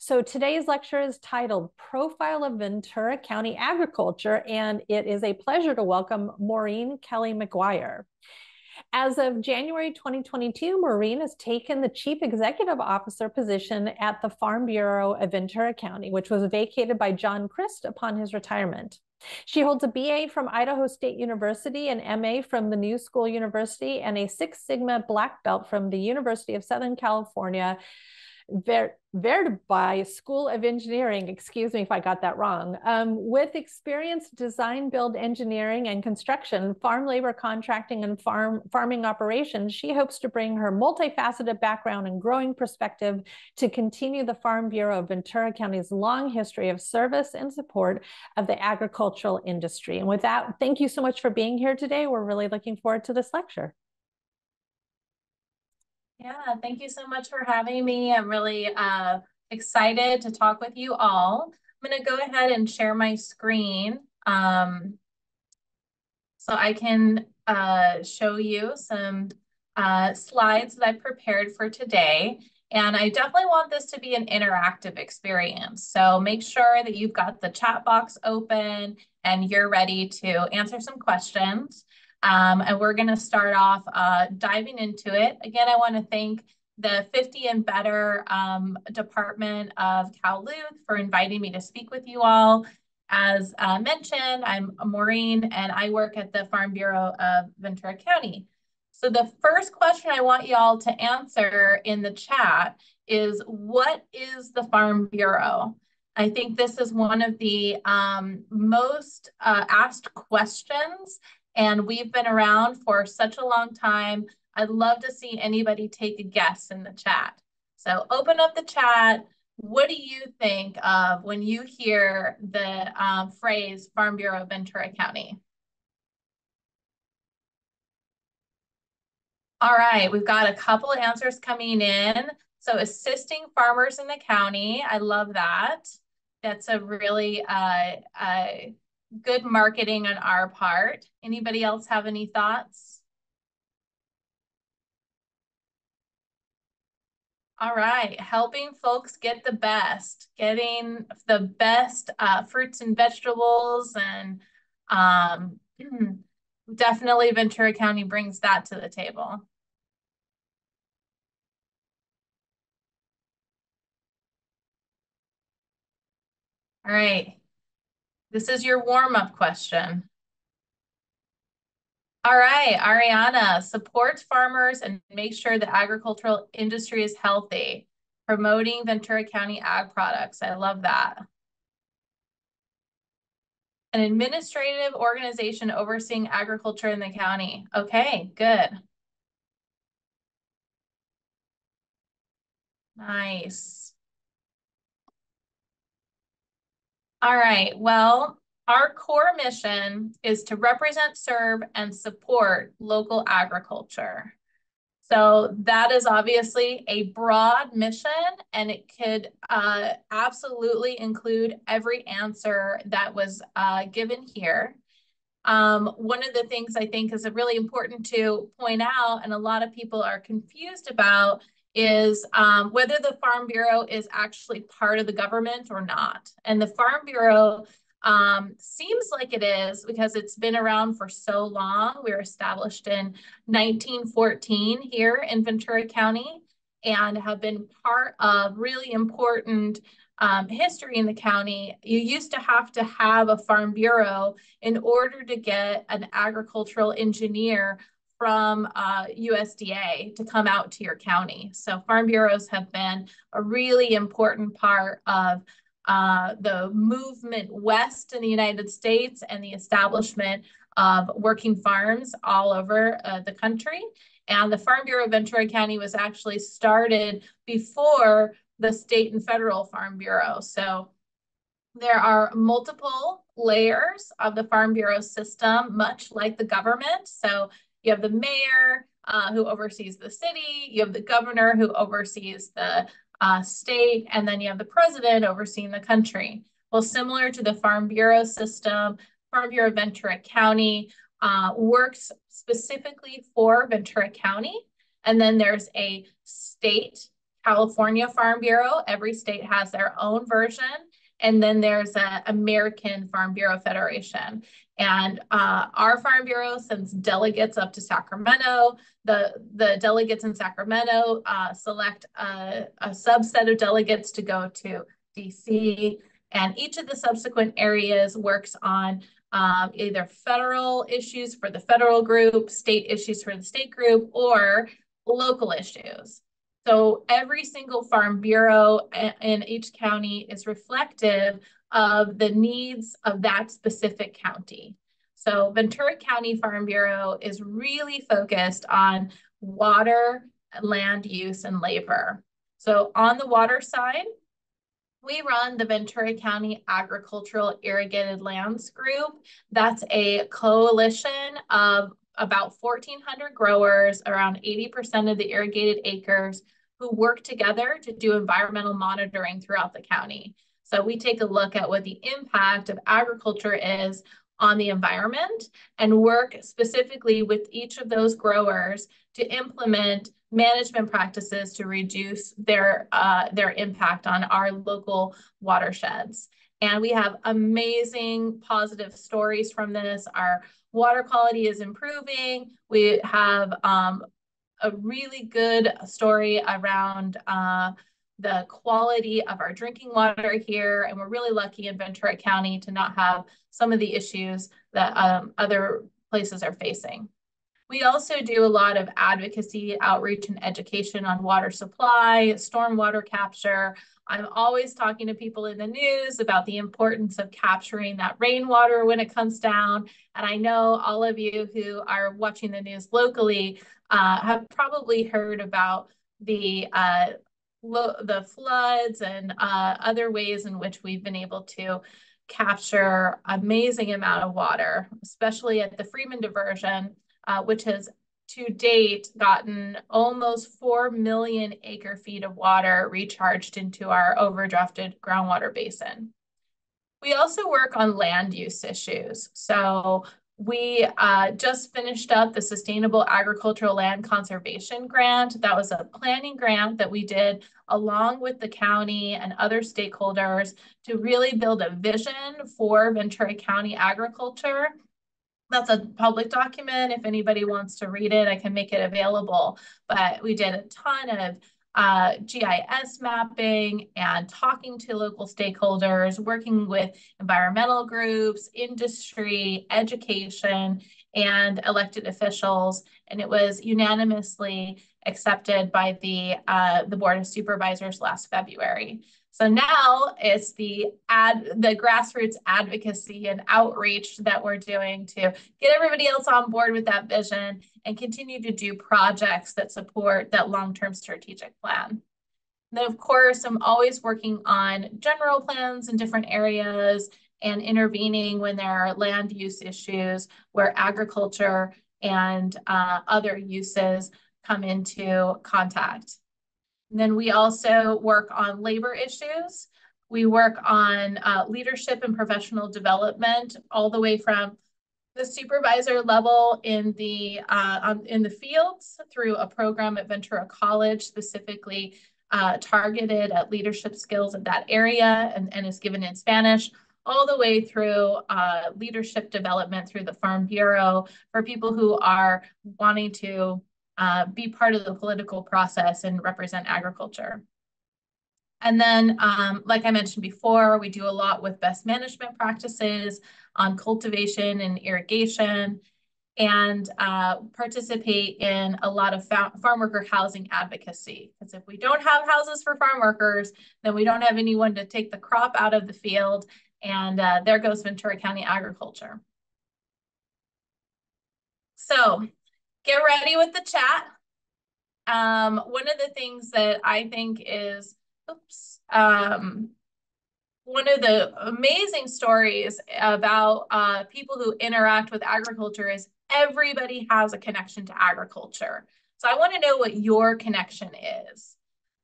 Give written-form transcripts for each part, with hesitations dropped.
So today's lecture is titled Profile of Ventura County Agriculture, and it is a pleasure to welcome Maureen Kelly McGuire. As of January 2022, Maureen has taken the Chief Executive Officer position at the Farm Bureau of Ventura County, which was vacated by John Christ upon his retirement. She holds a BA from Idaho State University, an MA from the New School University, and a Six Sigma Black Belt from the University of Southern California Verdi School of Engineering, excuse me if I got that wrong. With experience design, build, engineering, and construction, farm labor contracting, and farming operations, she hopes to bring her multifaceted background and growing perspective to continue the Farm Bureau of Ventura County's long history of service and support of the agricultural industry. And with that, thank you so much for being here today. We're really looking forward to this lecture. Yeah, thank you so much for having me. I'm really excited to talk with you all. I'm going to go ahead and share my screen so I can show you some slides that I prepared for today. And I definitely want this to be an interactive experience. So make sure that you've got the chat box open and you're ready to answer some questions. And we're going to start off diving into it. Again, I want to thank the 50 and Better Department of Cal Luth for inviting me to speak with you all. As mentioned, I'm Maureen, and I work at the Farm Bureau of Ventura County. So the first question I want you all to answer in the chat is, what is the Farm Bureau? I think this is one of the most asked questions, and we've been around for such a long time. I'd love to see anybody take a guess in the chat. So open up the chat. What do you think of when you hear the phrase Farm Bureau of Ventura County? All right, we've got a couple of answers coming in. So assisting farmers in the county, I love that. That's a really good marketing on our part. Anybody else have any thoughts? All right, helping folks get the best, getting the best fruits and vegetables, and definitely Ventura County brings that to the table. All right, this is your warm-up question. All right, Ariana, supports farmers and makes sure the agricultural industry is healthy, promoting Ventura County ag products. I love that. An administrative organization overseeing agriculture in the county. Okay, good. Nice. All right, well, our core mission is to represent, serve, and support local agriculture. So that is obviously a broad mission, and it could absolutely include every answer that was given here. One of the things I think is really important to point out, and a lot of people are confused about, is whether the Farm Bureau is actually part of the government or not. And the Farm Bureau seems like it is, because it's been around for so long. We were established in 1914 here in Ventura County and have been part of really important history in the county. You used to have a Farm Bureau in order to get an agricultural engineer from USDA to come out to your county. So Farm Bureaus have been a really important part of the movement west in the United States and the establishment of working farms all over the country. And the Farm Bureau of Ventura County was actually started before the state and federal Farm Bureau. So there are multiple layers of the Farm Bureau system, much like the government. So you have the mayor who oversees the city, you have the governor who oversees the state, and then you have the president overseeing the country. Well, similar to the Farm Bureau system, Farm Bureau of Ventura County works specifically for Ventura County. And then there's a state California Farm Bureau. Every state has their own version. And then there's an American Farm Bureau Federation. And our Farm Bureau sends delegates up to Sacramento. The delegates in Sacramento select a subset of delegates to go to DC. And each of the subsequent areas works on either federal issues for the federal group, state issues for the state group, or local issues. So every single Farm Bureau in each county is reflective of the needs of that specific county. So Ventura County Farm Bureau is really focused on water, land use, and labor. So on the water side, we run the Ventura County Agricultural Irrigated Lands Group. That's a coalition of about 1,400 growers, around 80% of the irrigated acres, who work together to do environmental monitoring throughout the county. So we take a look at what the impact of agriculture is on the environment and work specifically with each of those growers to implement management practices to reduce their impact on our local watersheds. And we have amazing positive stories from this. Our water quality is improving. We have a really good story around the quality of our drinking water here. And we're really lucky in Ventura County to not have some of the issues that other places are facing. We also do a lot of advocacy, outreach, and education on water supply, stormwater capture. I'm always talking to people in the news about the importance of capturing that rainwater when it comes down. And I know all of you who are watching the news locally have probably heard about the floods and other ways in which we've been able to capture amazing amount of water, especially at the Freeman diversion, which has to date gotten almost 4 million acre feet of water recharged into our overdrafted groundwater basin. We also work on land use issues. So we just finished up the Sustainable Agricultural Land Conservation Grant. That was a planning grant that we did along with the county and other stakeholders to really build a vision for Ventura County agriculture. That's a public document. If anybody wants to read it, I can make it available. But we did a ton of GIS mapping and talking to local stakeholders, working with environmental groups, industry, education, and elected officials. And it was unanimously accepted by the Board of Supervisors last February. So now it's the grassroots advocacy and outreach that we're doing to get everybody else on board with that vision and continue to do projects that support that long-term strategic plan. And then, of course, I'm always working on general plans in different areas and intervening when there are land use issues where agriculture and other uses come into contact. And then we also work on labor issues. We work on leadership and professional development all the way from the supervisor level in the fields through a program at Ventura College specifically targeted at leadership skills in that area and is given in Spanish, all the way through leadership development through the Farm Bureau for people who are wanting to be part of the political process and represent agriculture. And then, like I mentioned before, we do a lot with best management practices on cultivation and irrigation, and participate in a lot of farm worker housing advocacy. Because if we don't have houses for farm workers, then we don't have anyone to take the crop out of the field, and there goes Ventura County agriculture. So, get ready with the chat. One of the things that I think is, one of the amazing stories about people who interact with agriculture is everybody has a connection to agriculture. So I want to know what your connection is.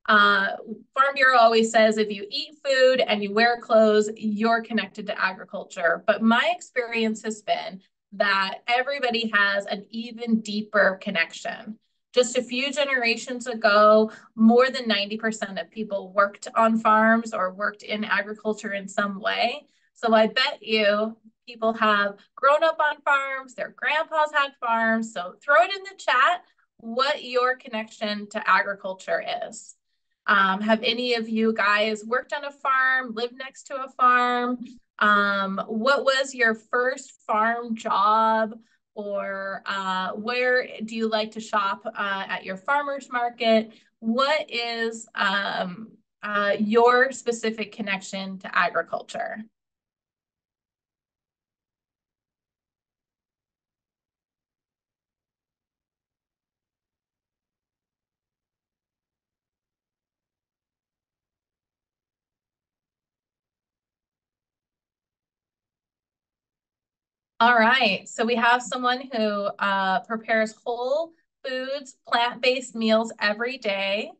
Farm Bureau always says if you eat food and you wear clothes, you're connected to agriculture. But my experience has been that everybody has an even deeper connection Just a few generations ago, more than 90% of people worked on farms or worked in agriculture in some way. So I bet you people have grown up on farms, their grandpas had farms. So throw it in the chat what your connection to agriculture is. Have any of you guys worked on a farm, lived next to a farm? What was your first farm job? Or where do you like to shop at your farmer's market? What is your specific connection to agriculture? All right, so we have someone who prepares whole foods, plant-based meals every day.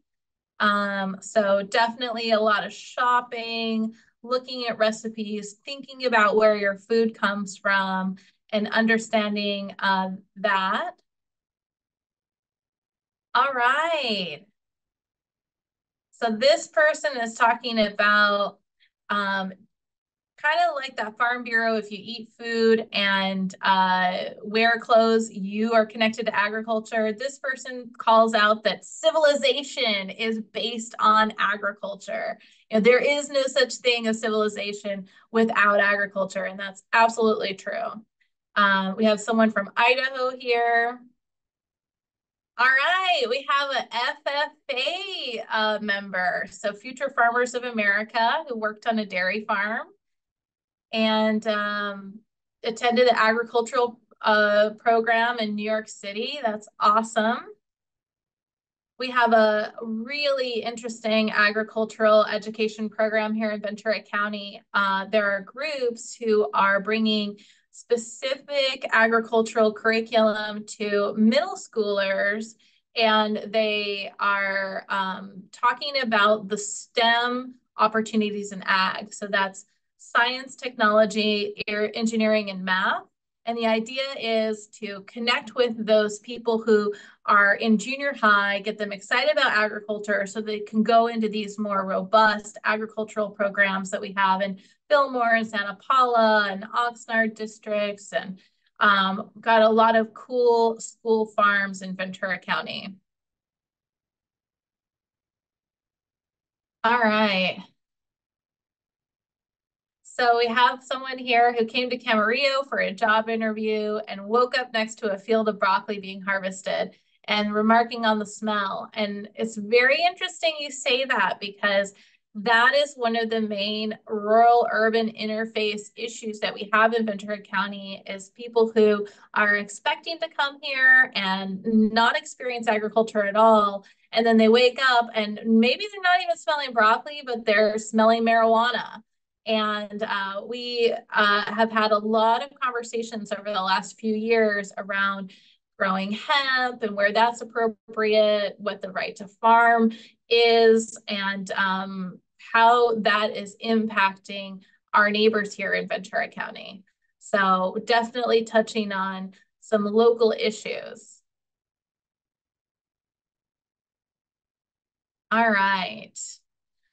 So definitely a lot of shopping, looking at recipes, thinking about where your food comes from, and understanding that. All right. So this person is talking about kind of like that Farm Bureau, if you eat food and wear clothes, you are connected to agriculture. This person calls out that civilization is based on agriculture. You know, there is no such thing as civilization without agriculture, and that's absolutely true. We have someone from Idaho here. All right, we have an FFA member, so Future Farmers of America, who worked on a dairy farm and attended the agricultural program in New York City. That's awesome. We have a really interesting agricultural education program here in Ventura County. There are groups who are bringing specific agricultural curriculum to middle schoolers, and they are talking about the STEM opportunities in ag. So that's science, technology, engineering, and math. And the idea is to connect with those people who are in junior high, get them excited about agriculture so they can go into these more robust agricultural programs that we have in Fillmore and Santa Paula and Oxnard districts, and got a lot of cool school farms in Ventura County. All right. So we have someone here who came to Camarillo for a job interview and woke up next to a field of broccoli being harvested and remarking on the smell. And it's very interesting you say that, because that is one of the main rural-urban interface issues that we have in Ventura County, is people who are expecting to come here and not experience agriculture at all. And then they wake up and maybe they're not even smelling broccoli, but they're smelling marijuana. And we have had a lot of conversations over the last few years around growing hemp and where that's appropriate, what the right to farm is, and how that is impacting our neighbors here in Ventura County. So definitely touching on some local issues. All right.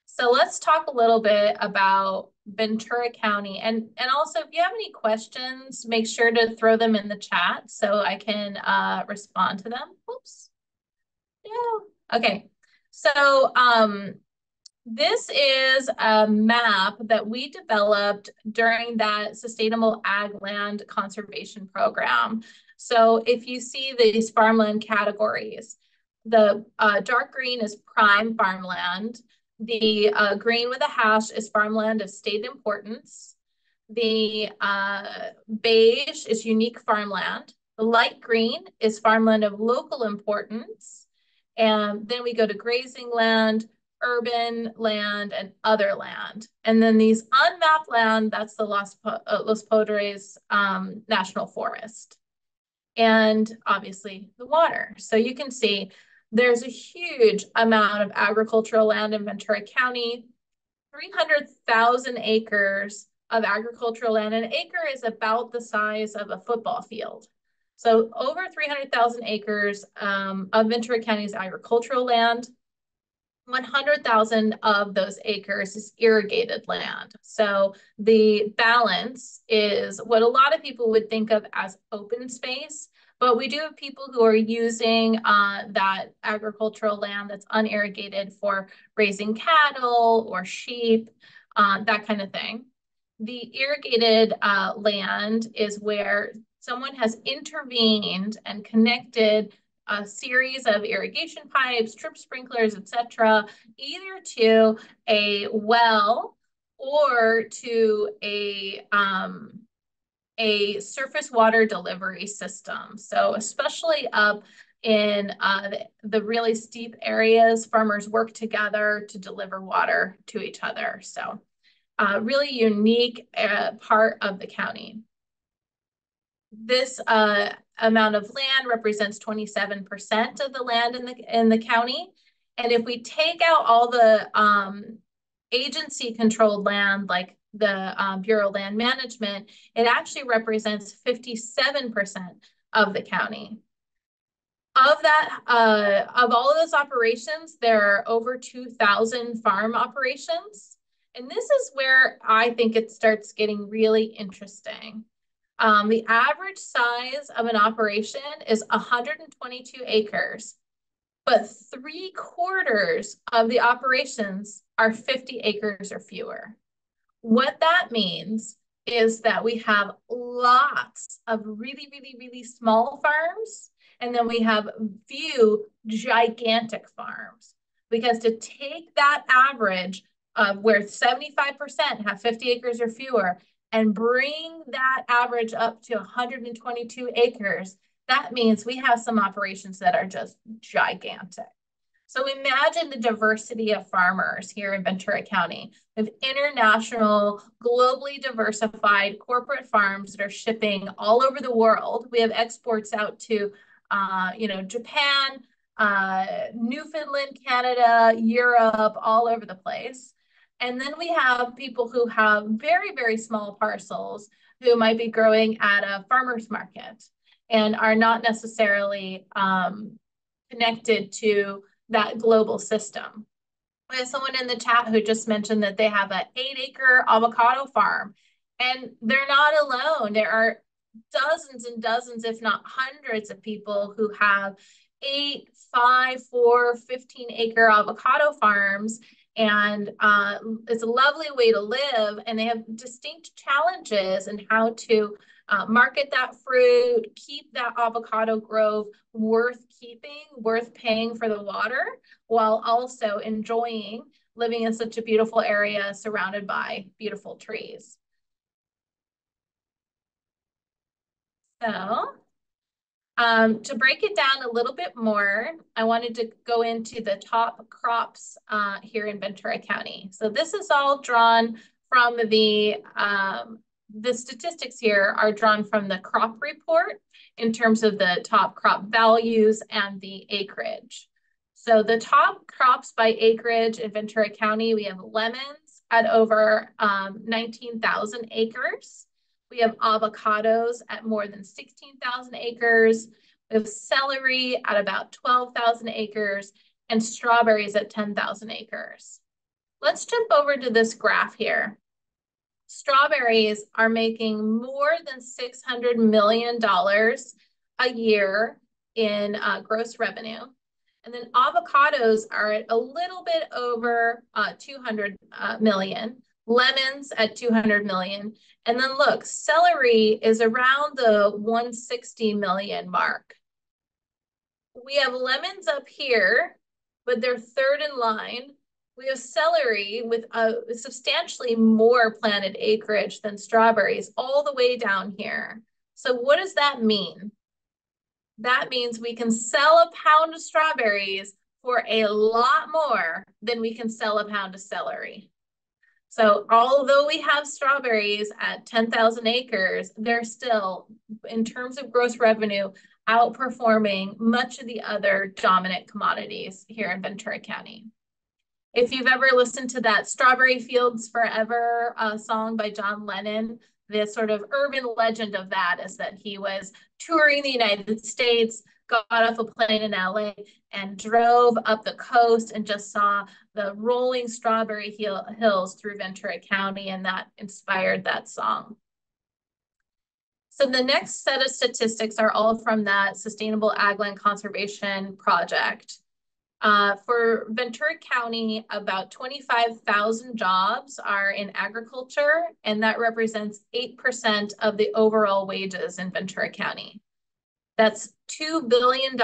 So let's talk a little bit about Ventura County. And also, if you have any questions, make sure to throw them in the chat so I can respond to them. Oops. Yeah. Okay. So this is a map that we developed during that Sustainable Ag Land Conservation Program. So if you see these farmland categories, the dark green is prime farmland. The green with a hash is farmland of state importance. The beige is unique farmland. The light green is farmland of local importance. And then we go to grazing land, urban land, and other land. And then these unmapped land, that's the Los Padres National Forest. And obviously the water. So you can see there's a huge amount of agricultural land in Ventura County, 300,000 acres of agricultural land. An acre is about the size of a football field. So over 300,000 acres of Ventura County's agricultural land. 100,000 of those acres is irrigated land. So the balance is what a lot of people would think of as open space, but we do have people who are using that agricultural land that's unirrigated for raising cattle or sheep, that kind of thing. The irrigated land is where someone has intervened and connected a series of irrigation pipes, drip sprinklers, etc., either to a well or to a surface water delivery system. So especially up in the really steep areas, farmers work together to deliver water to each other. So really unique part of the county. This amount of land represents 27% of the land in the county. And if we take out all the agency controlled land, like the Bureau of Land Management, it actually represents 57% of the county. Of that, of all of those operations, there are over 2,000 farm operations. And this is where I think it starts getting really interesting. The average size of an operation is 122 acres, but 3/4 of the operations are 50 acres or fewer. What that means is that we have lots of really, really, really small farms, and then we have few gigantic farms. Because to take that average of where 75% have 50 acres or fewer and bring that average up to 122 acres, that means we have some operations that are just gigantic. So imagine the diversity of farmers here in Ventura County with international, globally diversified corporate farms that are shipping all over the world. We have exports out to, Japan, Newfoundland, Canada, Europe, all over the place. And then we have people who have very, very small parcels who might be growing at a farmer's market and are not necessarily connected to that global system. We have someone in the chat who just mentioned that they have an 8-acre avocado farm, and they're not alone. There are dozens and dozens, if not hundreds of people who have 8, 5, 4, 15-acre avocado farms. And it's a lovely way to live, and they have distinct challenges in how to market that fruit, keep that avocado grove worth keeping, worth paying for the water, while also enjoying living in such a beautiful area surrounded by beautiful trees. So to break it down a little bit more, I wanted to go into the top crops here in Ventura County. So this is all drawn from the statistics here are drawn from the crop report in terms of the top crop values and the acreage. So the top crops by acreage in Ventura County, we have lemons at over 19,000 acres. We have avocados at more than 16,000 acres. We have celery at about 12,000 acres and strawberries at 10,000 acres. Let's jump over to this graph here. Strawberries are making more than $600 million a year in gross revenue. And then avocados are at a little bit over 200 million, lemons at 200 million. And then look, celery is around the 160 million mark. We have lemons up here, but they're third in line. We have celery with substantially more planted acreage than strawberries all the way down here. So what does that mean? That means we can sell a pound of strawberries for a lot more than we can sell a pound of celery. So although we have strawberries at 10,000 acres, they're still, in terms of gross revenue, outperforming much of the other dominant commodities here in Ventura County. If you've ever listened to that Strawberry Fields Forever song by John Lennon, the sort of urban legend of that is that he was touring the United States, got off a plane in LA and drove up the coast and just saw the rolling strawberry hills through Ventura County, and that inspired that song. So the next set of statistics are all from that Sustainable Ag Land Conservation Project. For Ventura County, about 25,000 jobs are in agriculture, and that represents 8% of the overall wages in Ventura County. That's $2 billion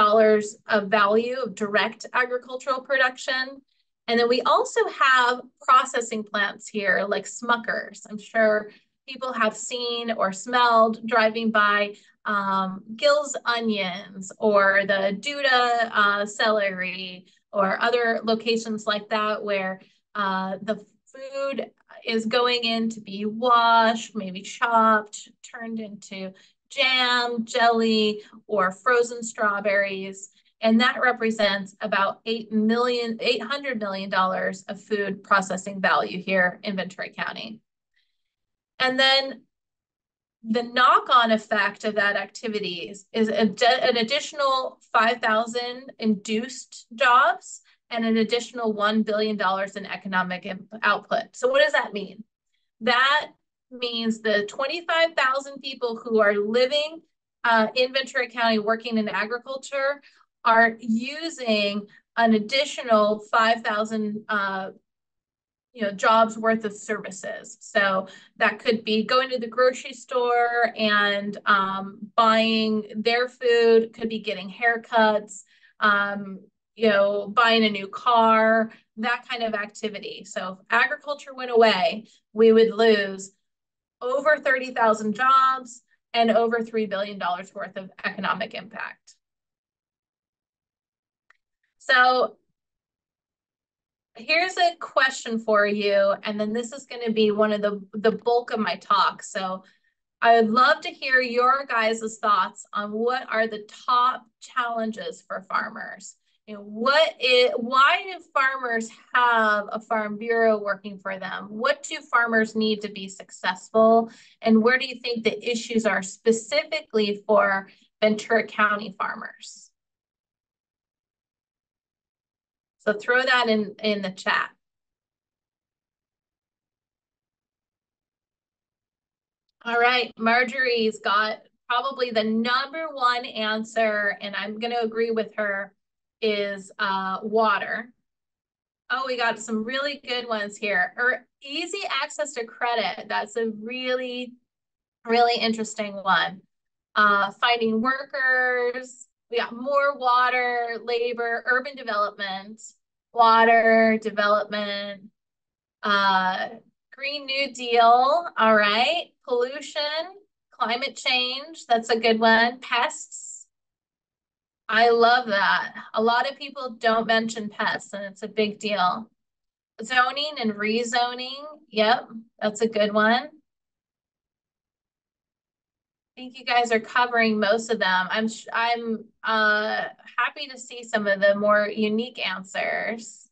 of value of direct agricultural production. And then we also have processing plants here like Smuckers. I'm sure people have seen or smelled driving by Gill's onions or the Duda celery or other locations like that where the food is going in to be washed, maybe chopped, turned into jam, jelly, or frozen strawberries. And that represents about $800 million of food processing value here in Ventura County. And then the knock-on effect of that activity is an additional 5,000 induced jobs and an additional $1 billion in economic output. So what does that mean? That means the 25,000 people who are living in Ventura County working in agriculture are using an additional 5,000 jobs worth of services. So that could be going to the grocery store and buying their food, could be getting haircuts, buying a new car, that kind of activity. So if agriculture went away, we would lose over 30,000 jobs and over $3 billion worth of economic impact. So here's a question for you, and then this is going to be one of the bulk of my talk. So I would love to hear your guys' thoughts on what are the top challenges for farmers. Why do farmers have a farm bureau working for them? What do farmers need to be successful? And where do you think the issues are specifically for Ventura County farmers? So throw that in the chat. All right, Marjorie's got probably the #1 answer, and I'm going to agree with her, is water. Oh, we got some really good ones here. Or easy access to credit. That's a really, really interesting one. Finding workers. We got more water, labor, urban development, water, development, Green New Deal. All right. Pollution, climate change. That's a good one. Pests. I love that. A lot of people don't mention pests, and it's a big deal. Zoning and rezoning. Yep, that's a good one. I think you guys are covering most of them. I'm happy to see some of the more unique answers.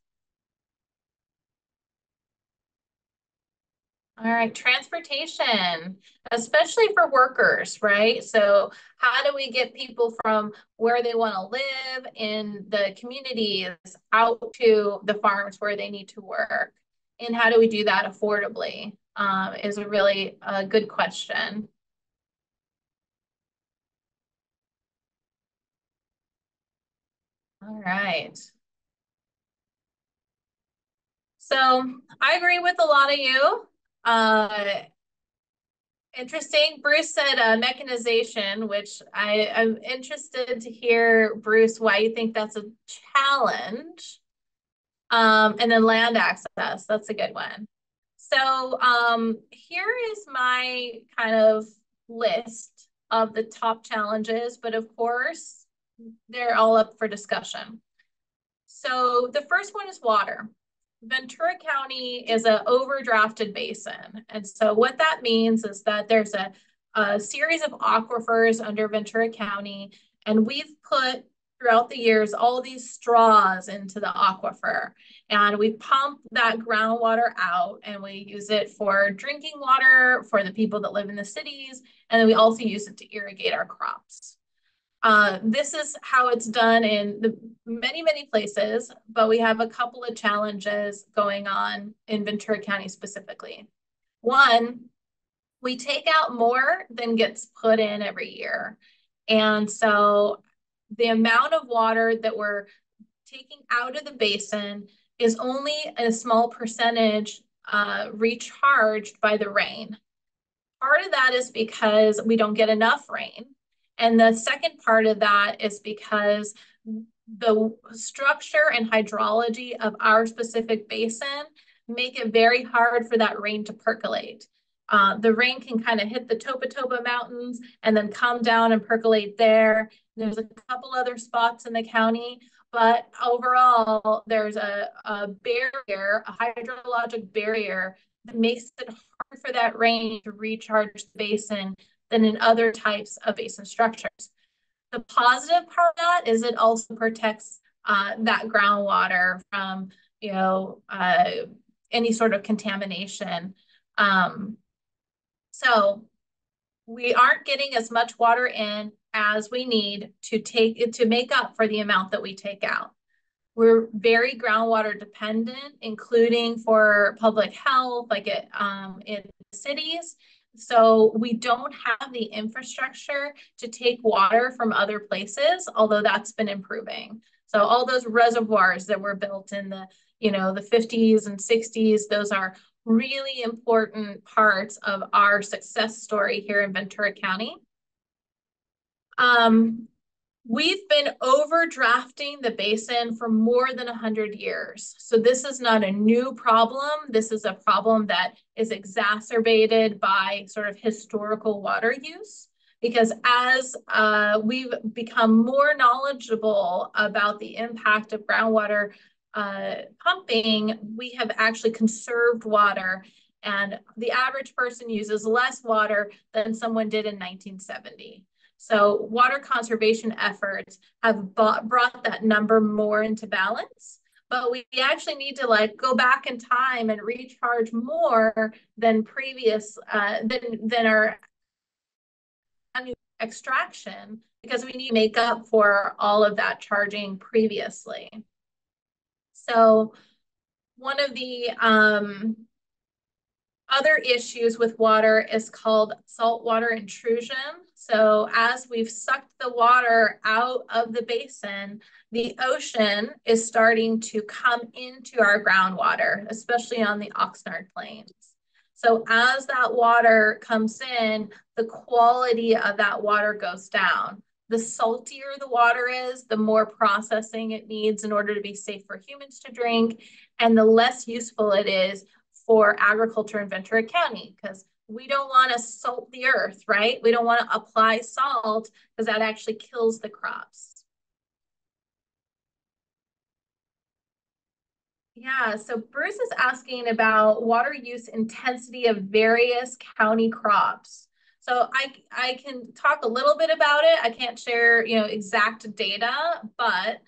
All right, transportation, especially for workers, right? So how do we get people from where they want to live in the communities out to the farms where they need to work? And how do we do that affordably is a really good question. All right. So I agree with a lot of you. Interesting. Bruce said mechanization, which I'm interested to hear, Bruce, why you think that's a challenge. And then land access, that's a good one. So here is my kind of list of the top challenges, but of course, they're all up for discussion. So the first one is water. Ventura County is an overdrafted basin. And so what that means is that there's a series of aquifers under Ventura County, and we've put throughout the years all these straws into the aquifer, and we pump that groundwater out and we use it for drinking water for the people that live in the cities, and then we also use it to irrigate our crops. This is how it's done in the many places, but we have a couple of challenges going on in Ventura County specifically. One, we take out more than gets put in every year. And so the amount of water that we're taking out of the basin is only a small percentage recharged by the rain. Part of that is because we don't get enough rain. And the second part of that is because the structure and hydrology of our specific basin make it very hard for that rain to percolate. The rain can kind of hit the Topa Topa Mountains and then come down and percolate there. There's a couple other spots in the county, but overall, there's a barrier, a hydrologic barrier that makes it hard for that rain to recharge the basin than in other types of basin structures. The positive part of that is it also protects that groundwater from, any sort of contamination. So we aren't getting as much water in as we need to make up for the amount that we take out. We're very groundwater dependent, including for public health, like in cities. So we don't have the infrastructure to take water from other places, although that's been improving. So all those reservoirs that were built in the 50s and 60s, those are really important parts of our success story here in Ventura County. We've been overdrafting the basin for more than 100 years. So this is not a new problem. This is a problem that is exacerbated by sort of historical water use. Because as we've become more knowledgeable about the impact of groundwater pumping, we have actually conserved water. And the average person uses less water than someone did in 1970. So water conservation efforts have brought that number more into balance, but we actually need to go back in time and recharge more than previous, than our annual extraction, because we need to make up for all of that charging previously. So one of the other issues with water is called saltwater intrusion. So as we've sucked the water out of the basin, the ocean is starting to come into our groundwater, especially on the Oxnard Plains. So as that water comes in, the quality of that water goes down. The saltier the water is, the more processing it needs in order to be safe for humans to drink, and the less useful it is for agriculture in Ventura County, because we don't want to salt the earth, right? We don't want to apply salt because that actually kills the crops. Yeah, so Bruce is asking about water use intensity of various county crops. So I can talk a little bit about it. I can't share, exact data, but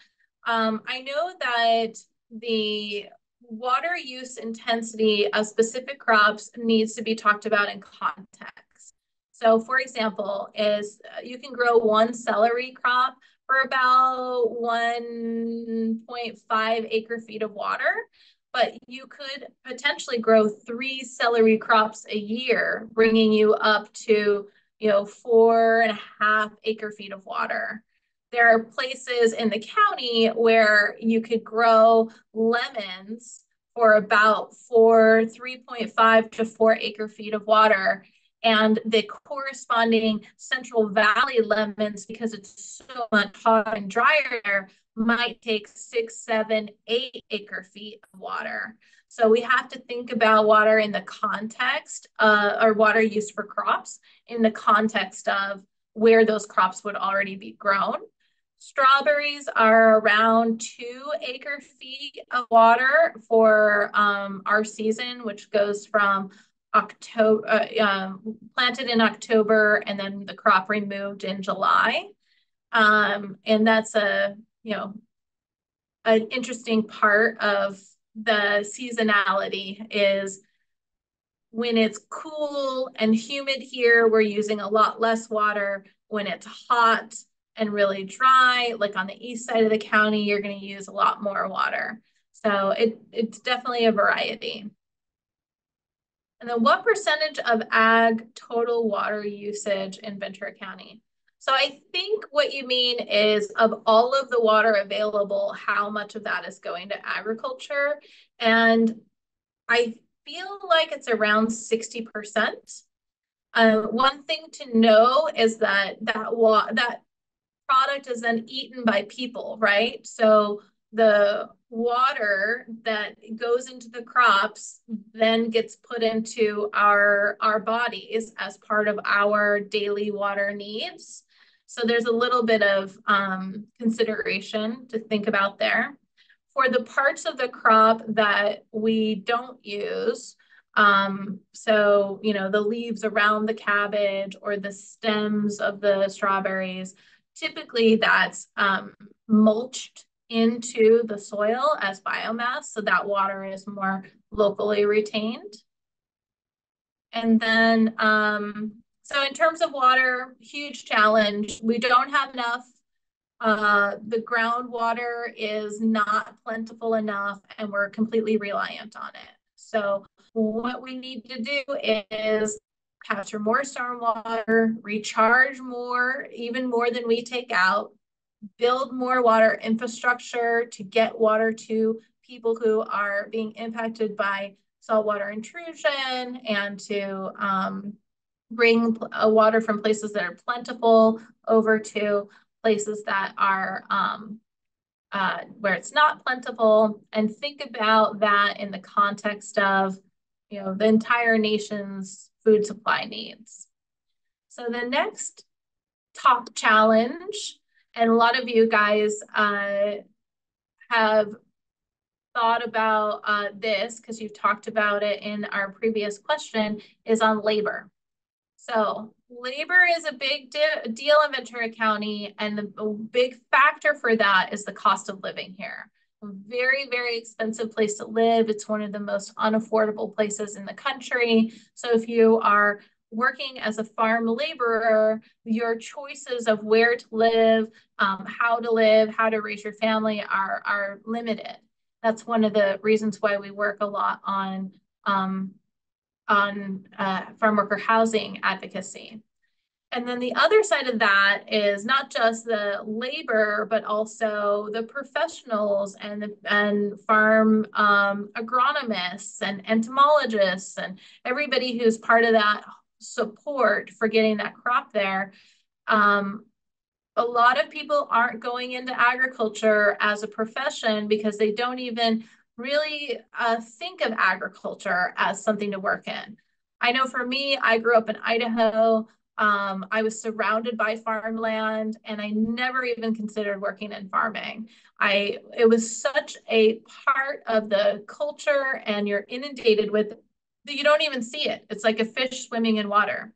I know that the water use intensity of specific crops needs to be talked about in context. So for example, you can grow one celery crop for about 1.5 acre feet of water, but you could potentially grow 3 celery crops a year, bringing you up to 4.5 acre feet of water. There are places in the county where you could grow lemons for about 3.5 to 4 acre feet of water. And the corresponding Central Valley lemons, because it's so much hotter and drier there, might take 6, 7, 8 acre feet of water. So we have to think about water in the context, or water use for crops in the context of where those crops would already be grown. Strawberries are around 2 acre feet of water for our season, which goes from October, planted in October, and then the crop removed in July. And that's an interesting part of the seasonality is when it's cool and humid here, we're using a lot less water. When it's hot and really dry, like on the east side of the county, you're going to use a lot more water. So it's definitely a variety. And then what percentage of ag total water usage in Ventura County? So I think what you mean is of all of the water available, how much of that is going to agriculture? And I feel like it's around 60%. One thing to know is that product is then eaten by people, right? So the water that goes into the crops then gets put into our bodies as part of our daily water needs. So there's a little bit of consideration to think about there. For the parts of the crop that we don't use, so, the leaves around the cabbage or the stems of the strawberries, typically that's mulched into the soil as biomass, so that water is more locally retained. And then, so in terms of water, huge challenge. We don't have enough. The groundwater is not plentiful enough, and we're completely reliant on it. So what we need to do is capture more stormwater, recharge more, even more than we take out, build more water infrastructure to get water to people who are being impacted by saltwater intrusion, and to bring water from places that are plentiful over to places that are where it's not plentiful, and think about that in the context of the entire nation's food supply needs. So the next top challenge, and a lot of you guys have thought about this because you've talked about it in our previous question, is on labor. So labor is a big deal in Ventura County, and the big factor for that is the cost of living here. A very, very expensive place to live. It's one of the most unaffordable places in the country. So if you are working as a farm laborer, your choices of where to live, how to raise your family are limited. That's one of the reasons why we work a lot on farm worker housing advocacy. And then the other side of that is not just the labor, but also the professionals and farm agronomists and entomologists and everybody who's part of that support for getting that crop there. A lot of people aren't going into agriculture as a profession because they don't even really think of agriculture as something to work in. I know for me, I grew up in Idaho. I was surrounded by farmland, and I never even considered working in farming. It was such a part of the culture, and you're inundated with it, you don't even see it. It's like a fish swimming in water.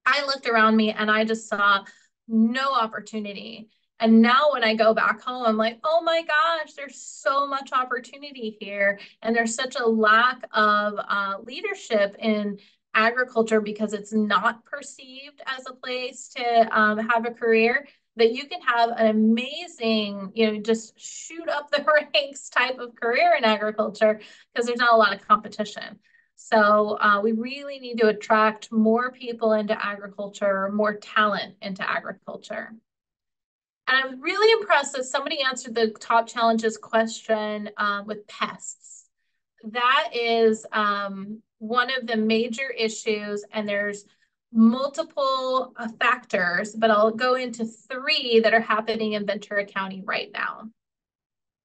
I looked around me and I just saw no opportunity. And now when I go back home, I'm like, oh my gosh, there's so much opportunity here. And there's such a lack of leadership in agriculture because it's not perceived as a place to have a career, that you can have an amazing, just shoot up the ranks type of career in agriculture because there's not a lot of competition. So we really need to attract more people into agriculture, more talent into agriculture. And I'm really impressed that somebody answered the top challenges question with pests. That is one of the major issues, and there's multiple factors, but I'll go into 3 that are happening in Ventura County right now.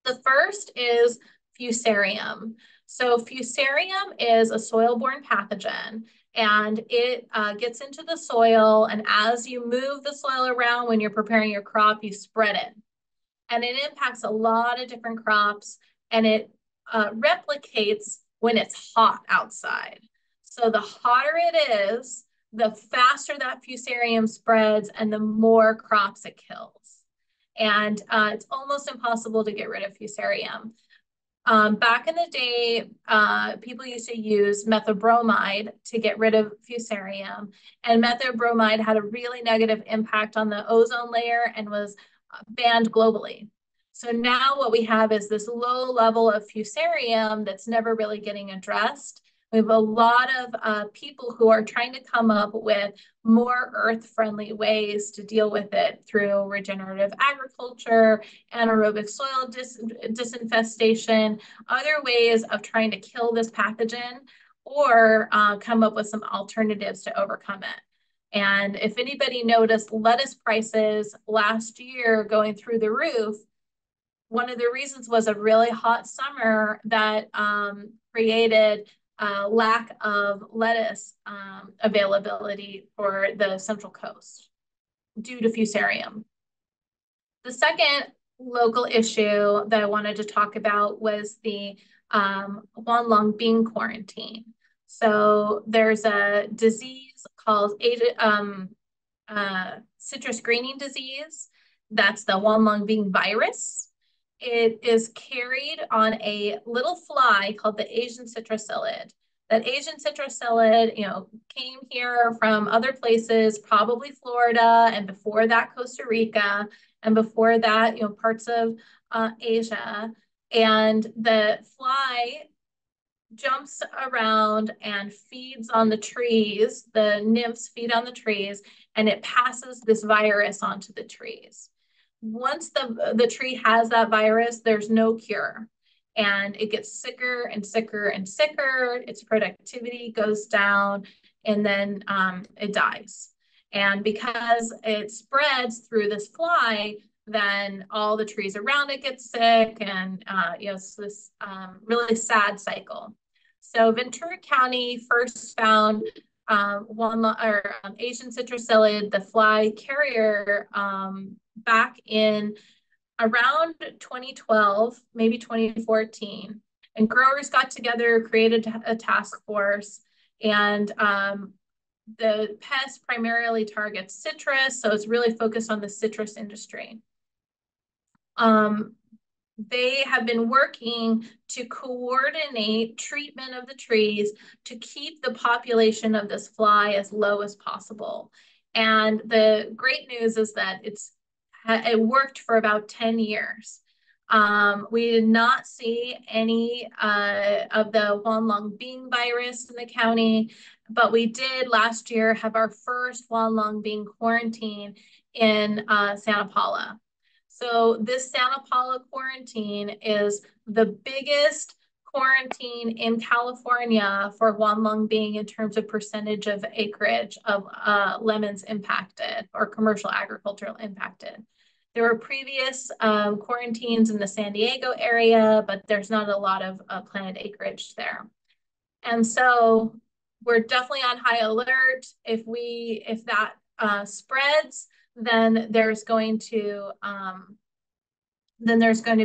The first is fusarium. So fusarium is a soil-borne pathogen, and it gets into the soil, and as you move the soil around when you're preparing your crop, you spread it. And it impacts a lot of different crops, and it replicates when it's hot outside. So the hotter it is, the faster that fusarium spreads and the more crops it kills. And it's almost impossible to get rid of fusarium. Back in the day, people used to use methobromide to get rid of fusarium, and methobromide had a really negative impact on the ozone layer and was banned globally. So now what we have is this low level of fusarium that's never really getting addressed. We have a lot of people who are trying to come up with more earth-friendly ways to deal with it through regenerative agriculture, anaerobic soil disinfestation, other ways of trying to kill this pathogen or come up with some alternatives to overcome it. And if anybody noticed lettuce prices last year going through the roof, one of the reasons was a really hot summer that created a lack of lettuce availability for the Central Coast due to fusarium. The second local issue that I wanted to talk about was the Huanglong bean quarantine. So there's a disease called citrus greening disease. That's the Huanglong bean virus. It is carried on a little fly called the Asian citrusillid. That Asian citrusillid, came here from other places, probably Florida, and before that, Costa Rica, and before that, parts of Asia. And the fly jumps around and feeds on the trees. The nymphs feed on the trees, and it passes this virus onto the trees. Once the tree has that virus, there's no cure. And it gets sicker and sicker and sicker. Its productivity goes down, and then it dies. And because it spreads through this fly, then all the trees around it get sick, and it's this really sad cycle. So Ventura County first found Asian citrusillid, the fly carrier, back in around 2012, maybe 2014. And growers got together, created a task force, and the pest primarily targets citrus, so it's really focused on the citrus industry. They have been working to coordinate treatment of the trees to keep the population of this fly as low as possible. And the great news is that it worked for about 10 years. We did not see any of the Huanglong bean virus in the county, but we did last year have our first Huanglong bean quarantine in Santa Paula. So this Santa Paula quarantine is the biggest quarantine in California for Huanglong bean in terms of percentage of acreage of lemons impacted or commercial agricultural impacted. There were previous quarantines in the San Diego area, but there's not a lot of planted acreage there. And so we're definitely on high alert. If that spreads, then there's going to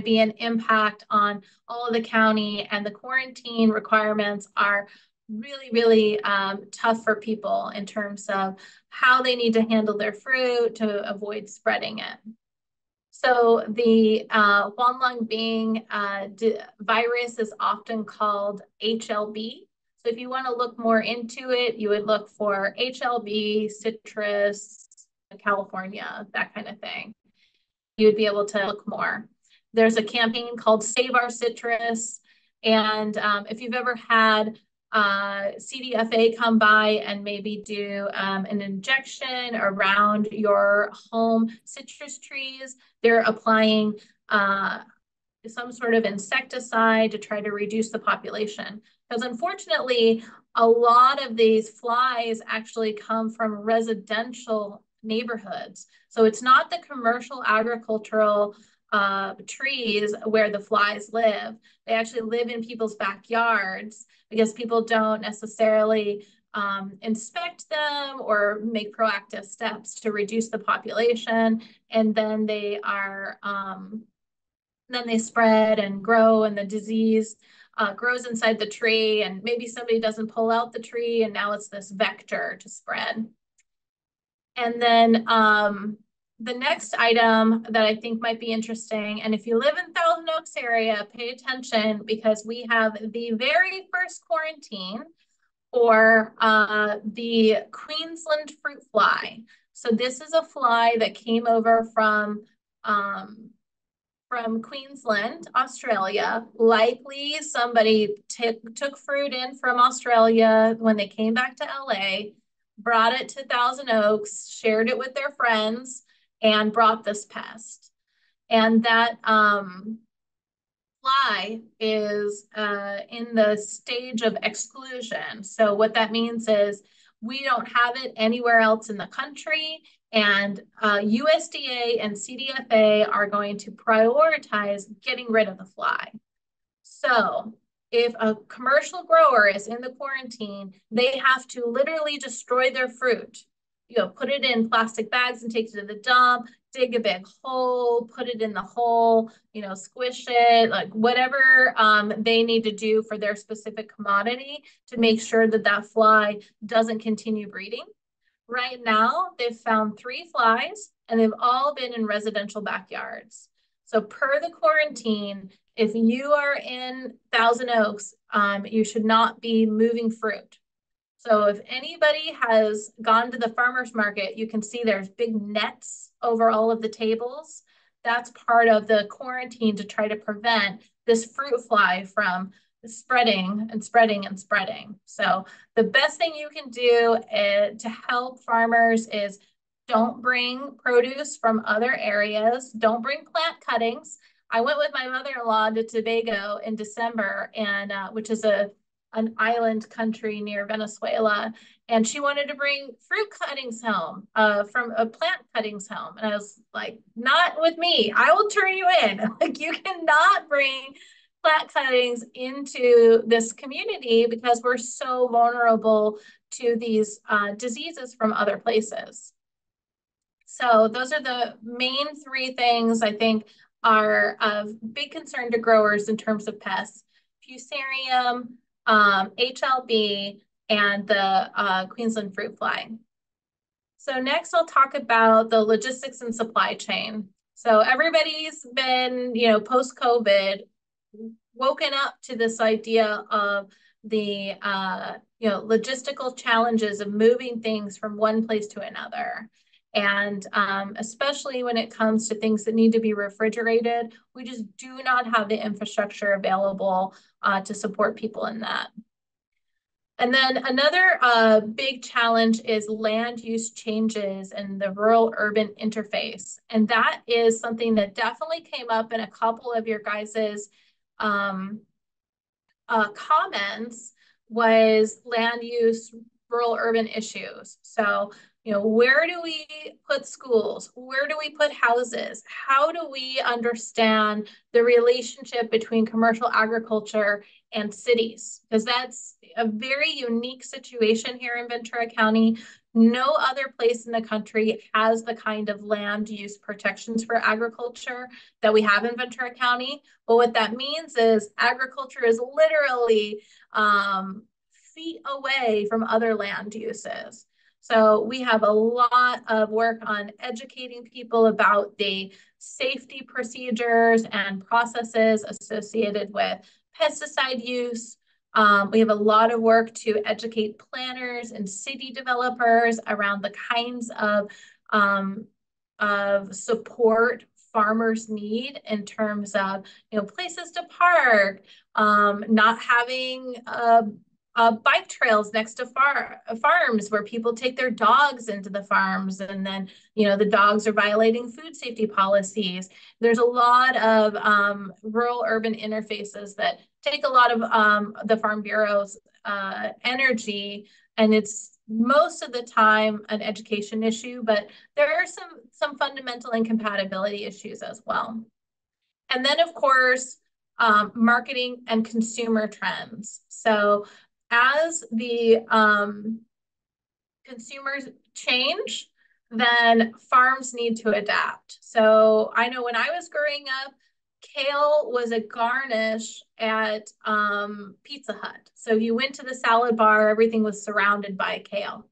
be an impact on all of the county, and the quarantine requirements are really, really tough for people in terms of how they need to handle their fruit to avoid spreading it. So the Huanglong bean virus is often called HLB. So if you want to look more into it, you would look for HLB, citrus, California, that kind of thing. You would be able to look more. There's a campaign called Save Our Citrus. And if you've ever had CDFA come by and maybe do an injection around your home citrus trees, they're applying some sort of insecticide to try to reduce the population. Because unfortunately, a lot of these flies actually come from residential neighborhoods. So it's not the commercial agricultural trees where the flies live. They actually live in people's backyards because people don't necessarily inspect them or make proactive steps to reduce the population. And then they are, then they spread and grow, and the disease grows inside the tree, and maybe somebody doesn't pull out the tree, and now it's this vector to spread. And then the next item that I think might be interesting, and if you live in Thousand Oaks area, pay attention because we have the very first quarantine for the Queensland fruit fly. So this is a fly that came over from Queensland, Australia. Likely somebody took fruit in from Australia when they came back to LA, brought it to Thousand Oaks, shared it with their friends, and brought this pest. And that fly is in the stage of exclusion. So what that means is we don't have it anywhere else in the country, and USDA and CDFA are going to prioritize getting rid of the fly. So if a commercial grower is in the quarantine, they have to literally destroy their fruit. Put it in plastic bags and take it to the dump, dig a big hole, put it in the hole, squish it, like whatever they need to do for their specific commodity to make sure that that fly doesn't continue breeding. Right now, they've found 3 flies and they've all been in residential backyards. So per the quarantine, if you are in Thousand Oaks, you should not be moving fruit. So if anybody has gone to the farmer's market, you can see there's big nets over all of the tables. That's part of the quarantine to try to prevent this fruit fly from spreading and spreading and spreading. So the best thing you can do to help farmers is don't bring produce from other areas. Don't bring plant cuttings. I went with my mother-in-law to Tobago in December, and which is an island country near Venezuela, and she wanted to bring fruit cuttings home from plant cuttings home, and I was like, not with me. I will turn you in. Like, you cannot bring plant cuttings into this community because we're so vulnerable to these diseases from other places. So those are the main 3 things I think are of big concern to growers in terms of pests: Fusarium, HLB, and the Queensland fruit fly. So next I'll talk about the logistics and supply chain. So everybody's been, post-COVID, woken up to this idea of the, logistical challenges of moving things from one place to another. And especially when it comes to things that need to be refrigerated, we just do not have the infrastructure available to support people in that. And then another big challenge is land use changes and the rural-urban interface. And that is something that definitely came up in a couple of your guys's comments, was land use, rural-urban issues. So, where do we put schools? Where do we put houses? How do we understand the relationship between commercial agriculture and cities? Because that's a very unique situation here in Ventura County. No other place in the country has the kind of land use protections for agriculture that we have in Ventura County. But what that means is agriculture is literally feet away from other land uses. So we have a lot of work on educating people about the safety procedures and processes associated with pesticide use. We have a lot of work to educate planners and city developers around the kinds of support farmers need in terms of, places to park, not having bike trails next to farms where people take their dogs into the farms, and then the dogs are violating food safety policies. There's a lot of rural-urban interfaces that take a lot of the Farm Bureau's energy, and it's most of the time an education issue, but there are some fundamental incompatibility issues as well. And then, of course, marketing and consumer trends. So as the consumers change, then farms need to adapt. So I know when I was growing up, kale was a garnish at Pizza Hut. So you went to the salad bar, everything was surrounded by kale.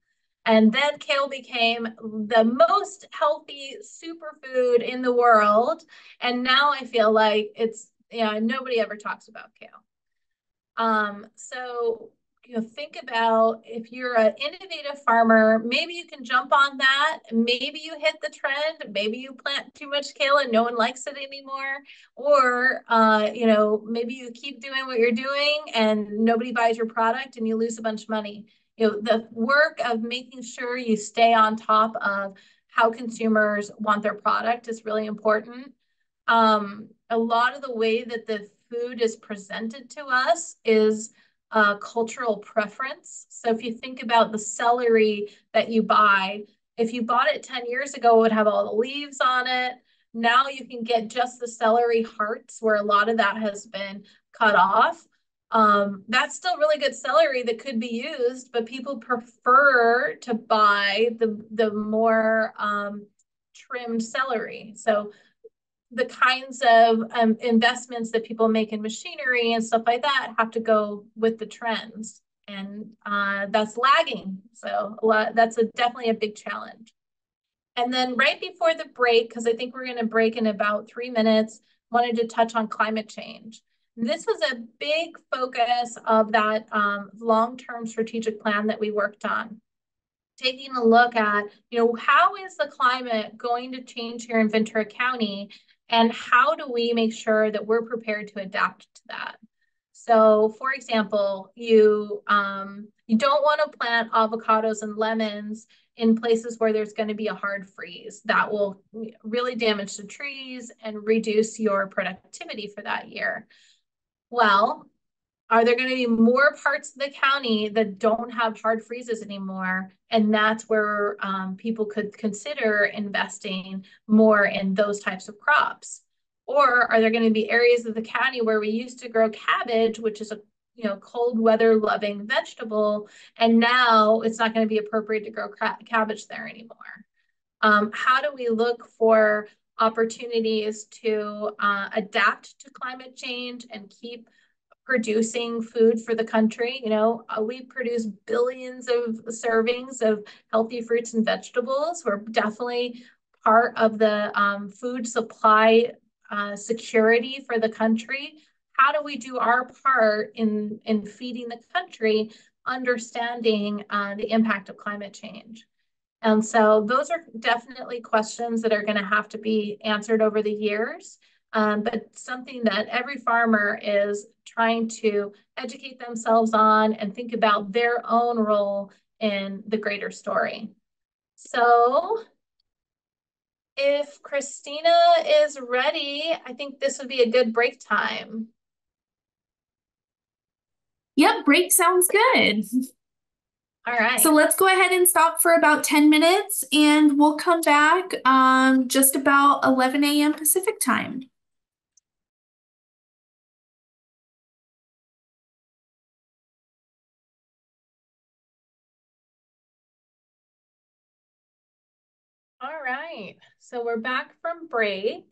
And then kale became the most healthy superfood in the world. And now I feel like it's, yeah, nobody ever talks about kale. So think about if you're an innovative farmer, maybe you can jump on that. Maybe you hit the trend. Maybe you plant too much kale and no one likes it anymore. Or, maybe you keep doing what you're doing and nobody buys your product and you lose a bunch of money. The work of making sure you stay on top of how consumers want their product is really important. A lot of the way that the food is presented to us is cultural preference. So if you think about the celery that you buy, if you bought it 10 years ago, it would have all the leaves on it. Now you can get just the celery hearts where a lot of that has been cut off. That's still really good celery that could be used, but people prefer to buy the more trimmed celery. So the kinds of investments that people make in machinery and stuff like that have to go with the trends. And that's lagging. So that's definitely a big challenge. And then right before the break, because I think we're going to break in about 3 minutes, wanted to touch on climate change. This was a big focus of that long-term strategic plan that we worked on. Taking a look at, how is the climate going to change here in Ventura County, and how do we make sure that we're prepared to adapt to that? So, for example, you don't want to plant avocados and lemons in places where there's going to be a hard freeze. That will really damage the trees and reduce your productivity for that year. Well, are there going to be more parts of the county that don't have hard freezes anymore? And that's where people could consider investing more in those types of crops. Or are there going to be areas of the county where we used to grow cabbage, which is a cold weather loving vegetable, and now it's not going to be appropriate to grow cabbage there anymore? How do we look for opportunities to adapt to climate change and keep producing food for the country? We produce billions of servings of healthy fruits and vegetables. We're definitely part of the food supply security for the country. How do we do our part in feeding the country, understanding the impact of climate change? And so those are definitely questions that are going to have to be answered over the years. But something that every farmer is trying to educate themselves on and think about their own role in the greater story. So if Christina is ready, I think this would be a good break time. Yep, break sounds good. All right. So let's go ahead and stop for about 10 minutes and we'll come back just about 11 a.m. Pacific time. All right. So we're back from break.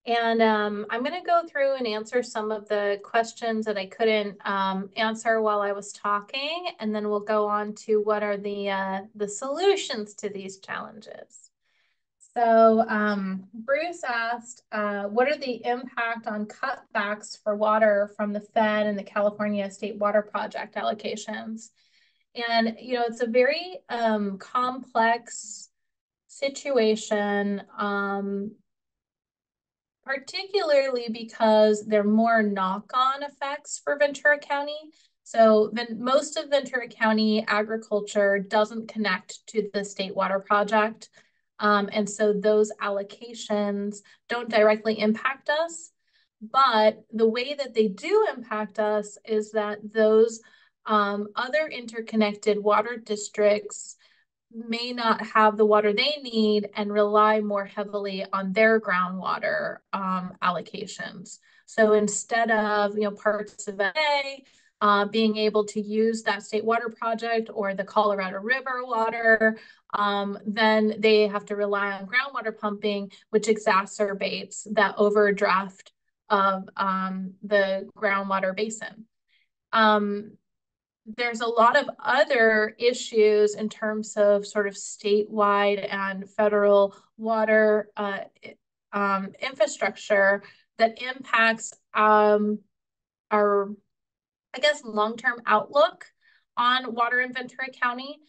And I'm going to go through and answer some of the questions that I couldn't answer while I was talking, and then we'll go on to what are the solutions to these challenges. So Bruce asked, what are the impact on cutbacks for water from the Fed and the California State Water Project allocations? And, it's a very complex situation, particularly because there are more knock-on effects for Ventura County. So most of Ventura County agriculture doesn't connect to the state water project. And so those allocations don't directly impact us. But the way that they do impact us is that those other interconnected water districts may not have the water they need and rely more heavily on their groundwater allocations. So instead of parts of LA being able to use that state water project or the Colorado River water, then they have to rely on groundwater pumping, which exacerbates that overdraft of the groundwater basin. there's a lot of other issues in terms of sort of statewide and federal water infrastructure that impacts our, I guess, long-term outlook on water in Ventura County.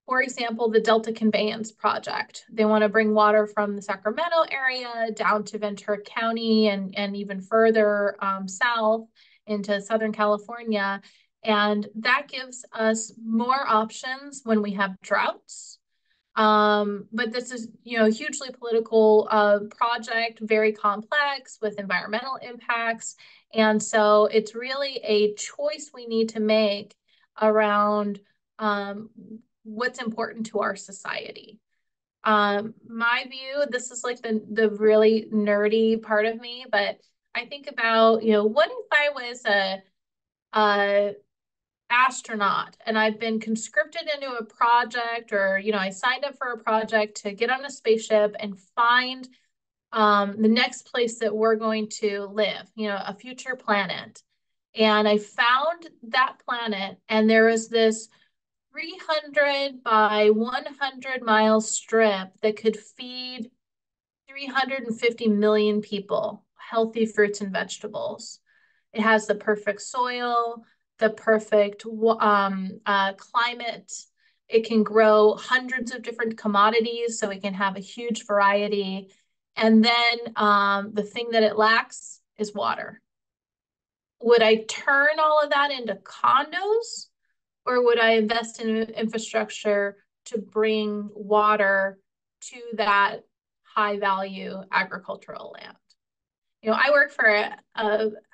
For example, the Delta Conveyance Project. They want to bring water from the Sacramento area down to Ventura County and even further south into Southern California. And that gives us more options when we have droughts. But this is, hugely political project, very complex with environmental impacts. And so it's really a choice we need to make around what's important to our society. My view, this is like the really nerdy part of me, but I think about, what if I was a astronaut and I've been conscripted into a project, or, I signed up for a project to get on a spaceship and find the next place that we're going to live, a future planet. And I found that planet, and there was this 300 by 100 mile strip that could feed 350 million people healthy fruits and vegetables. It has the perfect soil, the perfect climate. It can grow hundreds of different commodities, so it can have a huge variety. And then the thing that it lacks is water. Would I turn all of that into condos? Or would I invest in infrastructure to bring water to that high value agricultural land? I work for a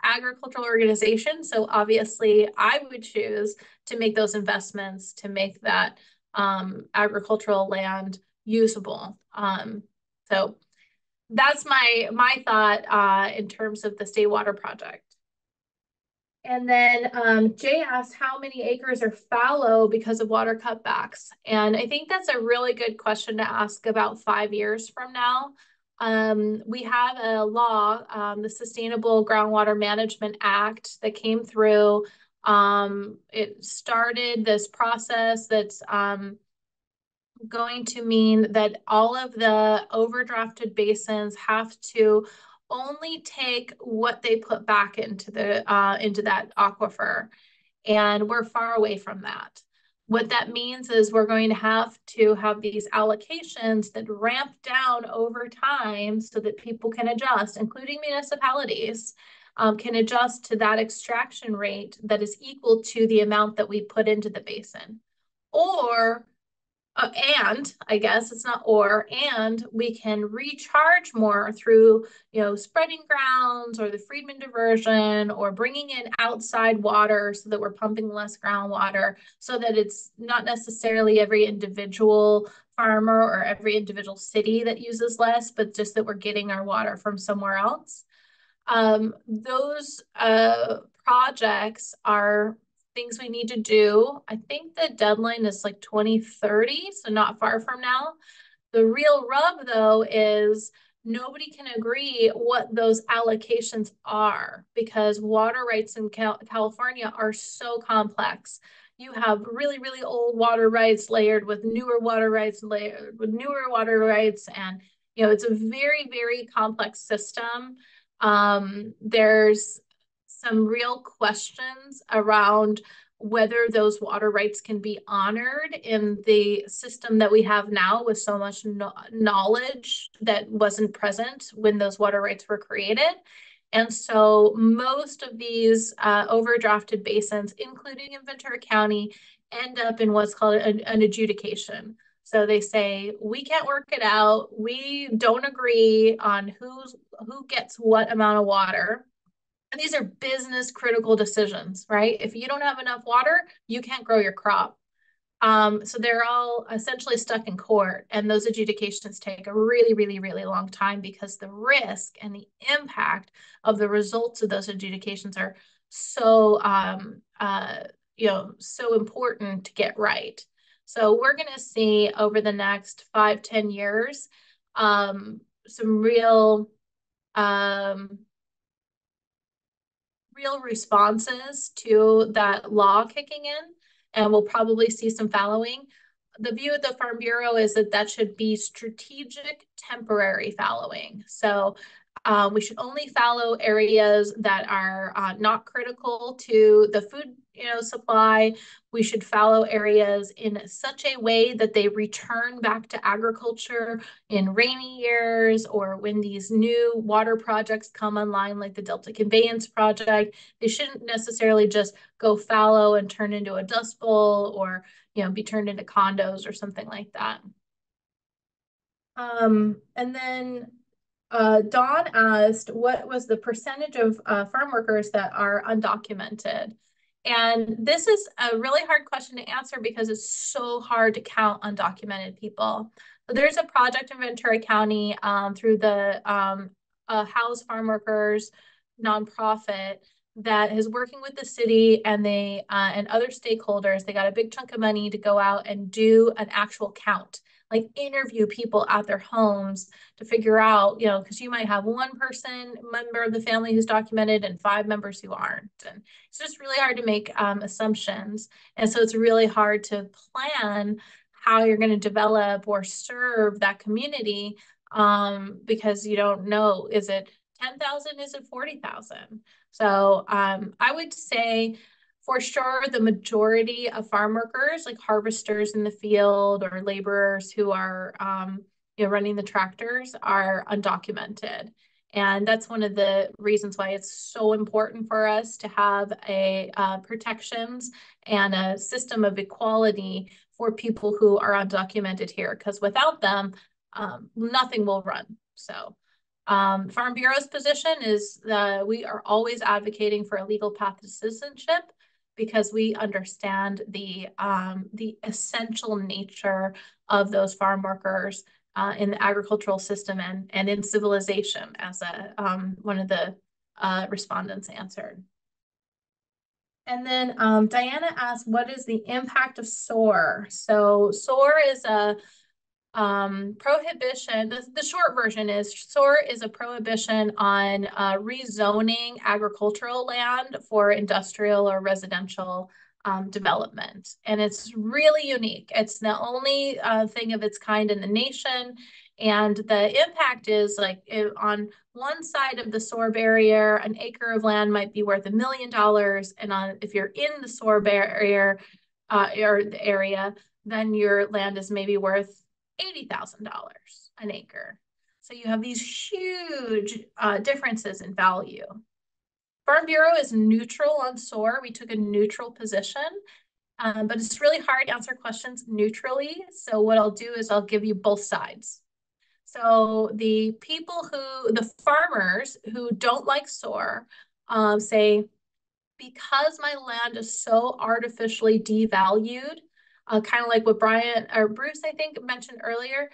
agricultural organization, so obviously I would choose to make those investments to make that agricultural land usable. So that's my thought in terms of the State Water Project. And then Jay asked how many acres are fallow because of water cutbacks. And I think that's a really good question to ask about 5 years from now. We have a law, the Sustainable Groundwater Management Act, that came through. It started this process that's going to mean that all of the overdrafted basins have to only take what they put back into that aquifer, and we're far away from that. What that means is we're going to have these allocations that ramp down over time so that people can adjust, including municipalities, can adjust to that extraction rate that is equal to the amount that we put into the basin. Or and I guess it's not or, and we can recharge more through, spreading grounds or the Friedman diversion or bringing in outside water so that we're pumping less groundwater, so that it's not necessarily every individual farmer or every individual city that uses less, but just that we're getting our water from somewhere else. Those projects are things we need to do. I think the deadline is like 2030, so not far from now. The real rub, though, is nobody can agree what those allocations are, because water rights in California are so complex. You have really, really old water rights layered with newer water rights, layered with newer water rights. And, it's a very, very complex system. There's some real questions around whether those water rights can be honored in the system that we have now, with so much knowledge that wasn't present when those water rights were created. And so most of these overdrafted basins, including in Ventura County, end up in what's called an adjudication. So they say, we can't work it out. We don't agree on who gets what amount of water. And these are business critical decisions, right? If you don't have enough water, you can't grow your crop. So they're all essentially stuck in court, and those adjudications take a really, really, really long time, because the risk and the impact of the results of those adjudications are so, so important to get right. So we're going to see over the next 5-10 years some real responses to that law kicking in. and we'll probably see some fallowing. The view of the Farm Bureau is that that should be strategic temporary fallowing. So we should only fallow areas that are not critical to the food supply. We should fallow areas in such a way that they return back to agriculture in rainy years, or when these new water projects come online, like the Delta Conveyance Project. They shouldn't necessarily just go fallow and turn into a dust bowl, or be turned into condos or something like that. And then Dawn asked, what was the percentage of farm workers that are undocumented? And this is a really hard question to answer because it's so hard to count undocumented people. So there's a project in Ventura County through the House Farm Workers nonprofit that is working with the city and they and other stakeholders. They got a big chunk of money to go out and do an actual count, like interview people at their homes to figure out, because you might have one member of the family who's documented and 5 members who aren't. And it's just really hard to make assumptions. And so it's really hard to plan how you're going to develop or serve that community because you don't know, is it 10,000? Is it 40,000? So I would say for sure, the majority of farm workers, like harvesters in the field or laborers who are running the tractors, are undocumented. And that's one of the reasons why it's so important for us to have a protections and a system of equality for people who are undocumented here, because without them, nothing will run. So Farm Bureau's position is we are always advocating for a legal path to citizenship, because we understand the essential nature of those farm workers in the agricultural system and in civilization, as one of the respondents answered. And then Diana asked, what is the impact of SOAR? So SOAR is a prohibition. The short version is SOAR is a prohibition on rezoning agricultural land for industrial or residential development. And it's really unique. It's the only thing of its kind in the nation. And the impact is like on one side of the SOAR barrier, an acre of land might be worth $1 million. And if you're in the SOAR barrier or the area, then your land is maybe worth $80,000 an acre. So you have these huge differences in value. Farm Bureau is neutral on SOAR. We took a neutral position, but it's really hard to answer questions neutrally. So what I'll do is I'll give you both sides. So the farmers who don't like SOAR say, because my land is so artificially devalued, kind of like what Bruce, I think, mentioned earlier,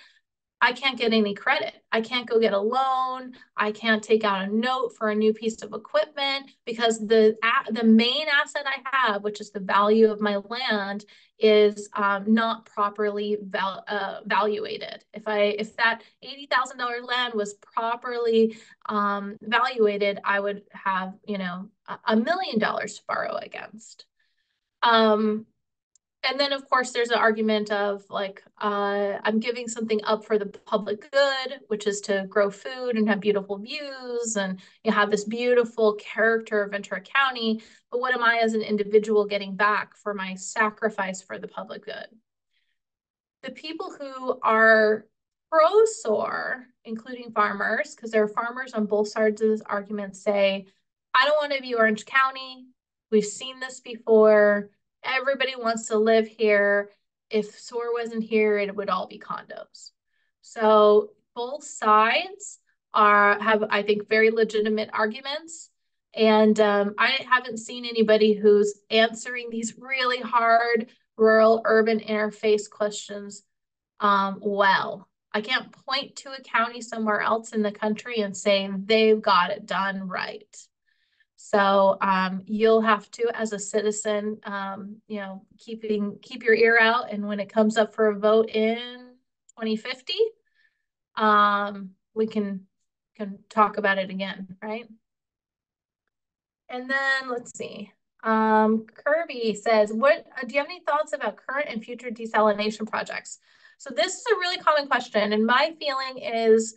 I can't get any credit. I can't go get a loan. I can't take out a note for a new piece of equipment, because the main asset I have, which is the value of my land, is not properly valuated. If that $80,000 land was properly valuated, I would have $1 million to borrow against. And then, of course, there's an argument of like, I'm giving something up for the public good, which is to grow food and have beautiful views and have this beautiful character of Ventura County. But what am I as an individual getting back for my sacrifice for the public good? The people who are pro-SOAR, including farmers, because there are farmers on both sides of this argument, say, I don't want to be Orange County. We've seen this before. Everybody wants to live here. If SOAR wasn't here, it would all be condos. So both sides have, I think, very legitimate arguments. And I haven't seen anybody who's answering these really hard rural-urban interface questions well. I can't point to a county somewhere else in the country and say they've got it done right. So you'll have to, as a citizen, keep your ear out. And when it comes up for a vote in 2050, we can talk about it again, right? And then let's see. Kirby says, what do you have any thoughts about current and future desalination projects? So this is a really common question, and my feeling is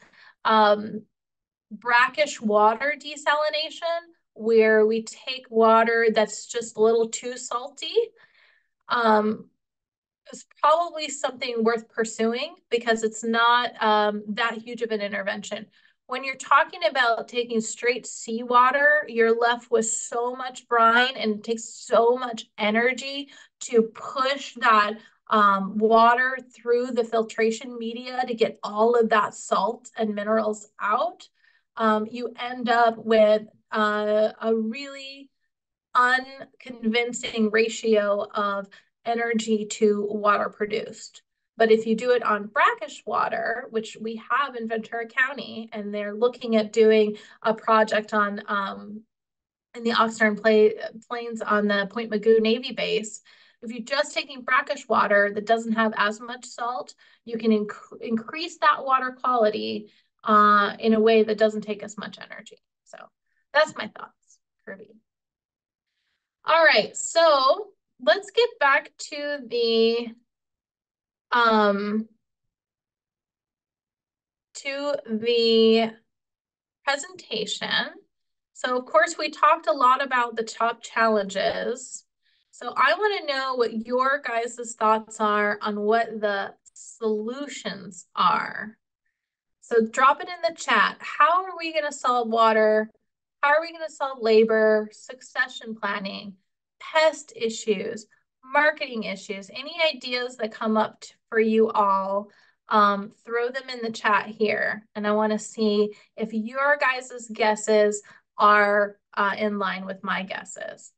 brackish water desalination, where we take water that's just a little too salty, is probably something worth pursuing because it's not that huge of an intervention. When you're talking about taking straight seawater, you're left with so much brine and it takes so much energy to push that water through the filtration media to get all of that salt and minerals out. You end up with a really unconvincing ratio of energy to water produced. But if you do it on brackish water, which we have in Ventura County, and they're looking at doing a project on in the Oxnard Plains on the Point Magoo Navy base, if you're just taking brackish water that doesn't have as much salt, you can increase that water quality in a way that doesn't take as much energy. So that's my thoughts, Kirby. All right, so let's get back um to the presentation. So of course we talked a lot about the top challenges. So I want to know what your guys' thoughts are on what the solutions are. So drop it in the chat. How are we going to solve water? How are we going to solve labor, succession planning, pest issues, marketing issues? Any ideas that come up for you all, throw them in the chat here. And I want to see if your guys' guesses are in line with my guesses.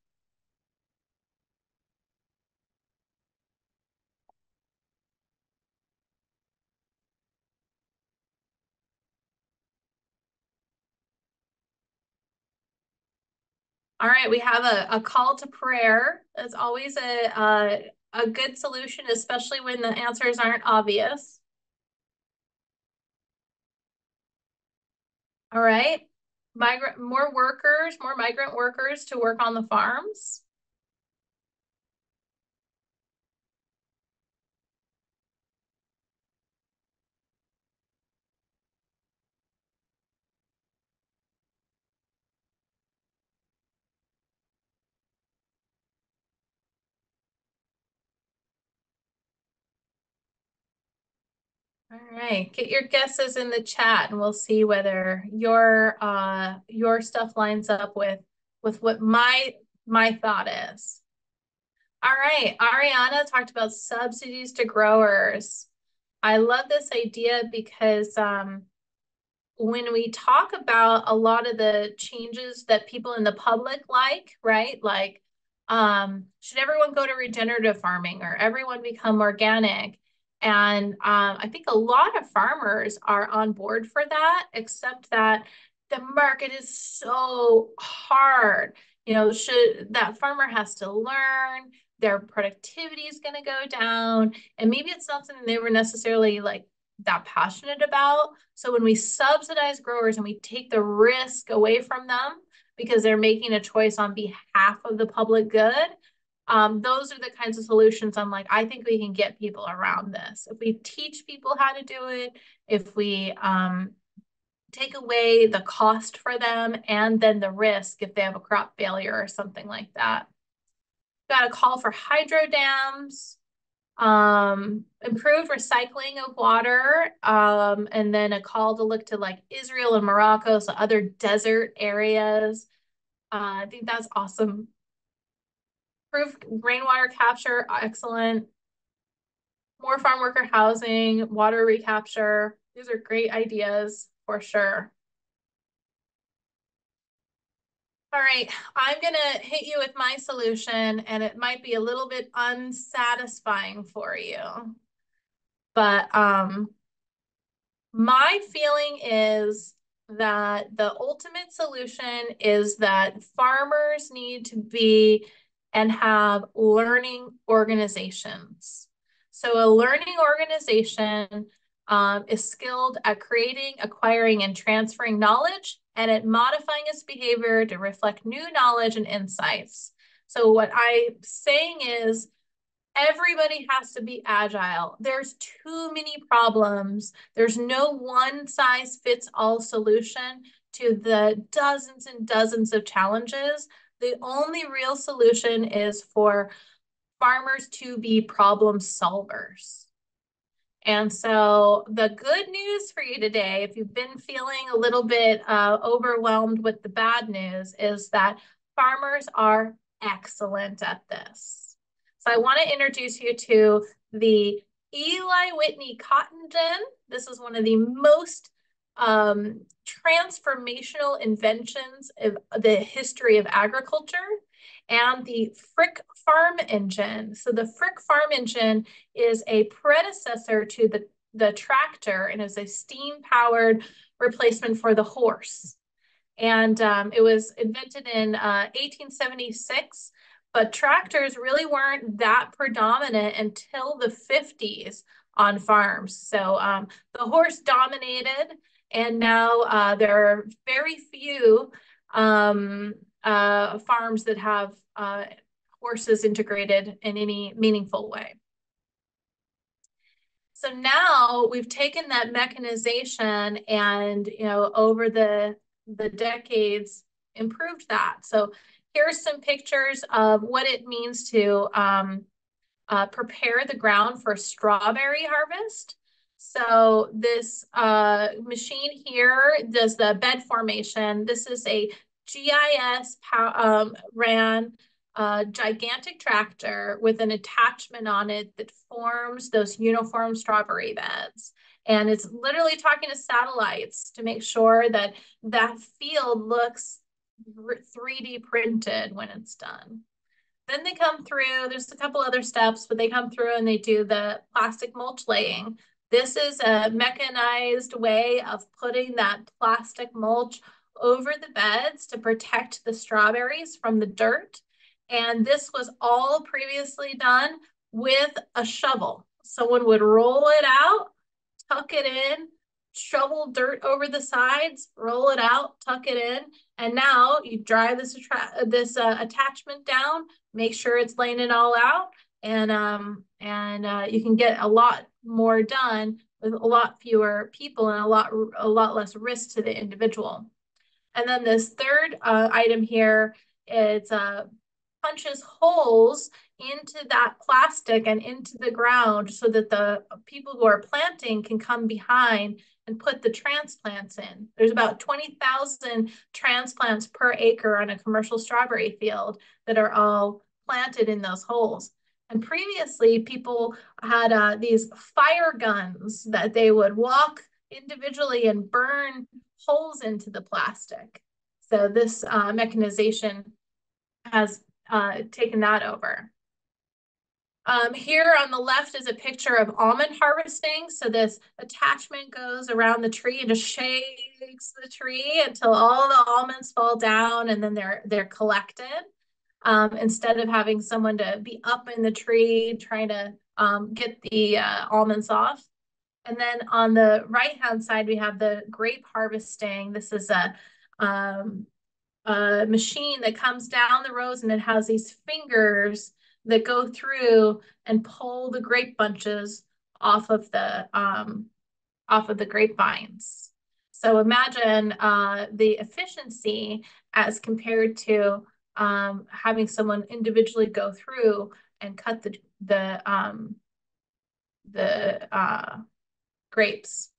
All right, we have a call to prayer. That's always a good solution, especially when the answers aren't obvious. All right, more migrant workers to work on the farms. All right, get your guesses in the chat and we'll see whether your stuff lines up with what my thought is. All right, Ariana talked about subsidies to growers. I love this idea because when we talk about a lot of the changes that people in the public like, right? Like, should everyone go to regenerative farming or everyone become organic? And I think a lot of farmers are on board for that, except that the market is so hard. You know, that farmer has to learn, their productivity is going to go down, and maybe it's not something they were necessarily like that passionate about. So when we subsidize growers and we take the risk away from them because they're making a choice on behalf of the public good, those are the kinds of solutions I'm like, I think we can get people around this. If we teach people how to do it, if we take away the cost for them and then the risk if they have a crop failure or something like that. Got a call for hydro dams. Improved recycling of water, and then a call to look to like Israel and Morocco, so other desert areas. I think that's awesome. Improved rainwater capture, excellent. More farm worker housing, water recapture. These are great ideas for sure. All right, I'm gonna hit you with my solution, and it might be a little bit unsatisfying for you. But my feeling is that the ultimate solution is that farmers need to be and have learning organizations. So a learning organization is skilled at creating, acquiring, and transferring knowledge and at modifying its behavior to reflect new knowledge and insights. So what I'm saying is everybody has to be agile. There's too many problems. There's no one size fits all solution to the dozens and dozens of challenges. The only real solution is for farmers to be problem solvers. And so the good news for you today, if you've been feeling a little bit overwhelmed with the bad news, is that farmers are excellent at this. So I want to introduce you to the Eli Whitney cotton gin. This is one of the most transformational inventions of the history of agriculture, and the Frick farm engine. So the Frick farm engine is a predecessor to the tractor and is a steam-powered replacement for the horse. And it was invented in 1876, but tractors really weren't that predominant until the 50s on farms. So the horse dominated, and now there are very few farms that have horses integrated in any meaningful way. So now we've taken that mechanization and, over the decades, improved that. So here's some pictures of what it means to prepare the ground for strawberry harvest. So this machine here does the bed formation. This is a GIS ran gigantic tractor with an attachment on it that forms those uniform strawberry beds. And it's literally talking to satellites to make sure that that field looks 3D printed when it's done. Then they come through, there's a couple other steps, but they come through and they do the plastic mulch laying. This is a mechanized way of putting that plastic mulch over the beds to protect the strawberries from the dirt. And this was all previously done with a shovel. Someone would roll it out, tuck it in, shovel dirt over the sides, roll it out, tuck it in, and now you drive this attachment down, make sure it's laying it all out, and you can get a lot more done with a lot fewer people and a lot less risk to the individual. And then this third item here is punches holes into that plastic and into the ground so that the people who are planting can come behind and put the transplants in. There's about 20,000 transplants per acre on a commercial strawberry field that are all planted in those holes. And previously, people had these fire guns that they would walk individually and burn holes into the plastic. So this mechanization has taken that over. Here on the left is a picture of almond harvesting. So this attachment goes around the tree and just shakes the tree until all the almonds fall down, and then they're collected. Instead of having someone to be up in the tree trying to get the almonds off. And then on the right-hand side, we have the grape harvesting. This is a machine that comes down the rows, and it has these fingers that go through and pull the grape bunches off of the grapevines. So imagine the efficiency as compared to having someone individually go through and cut the grapes.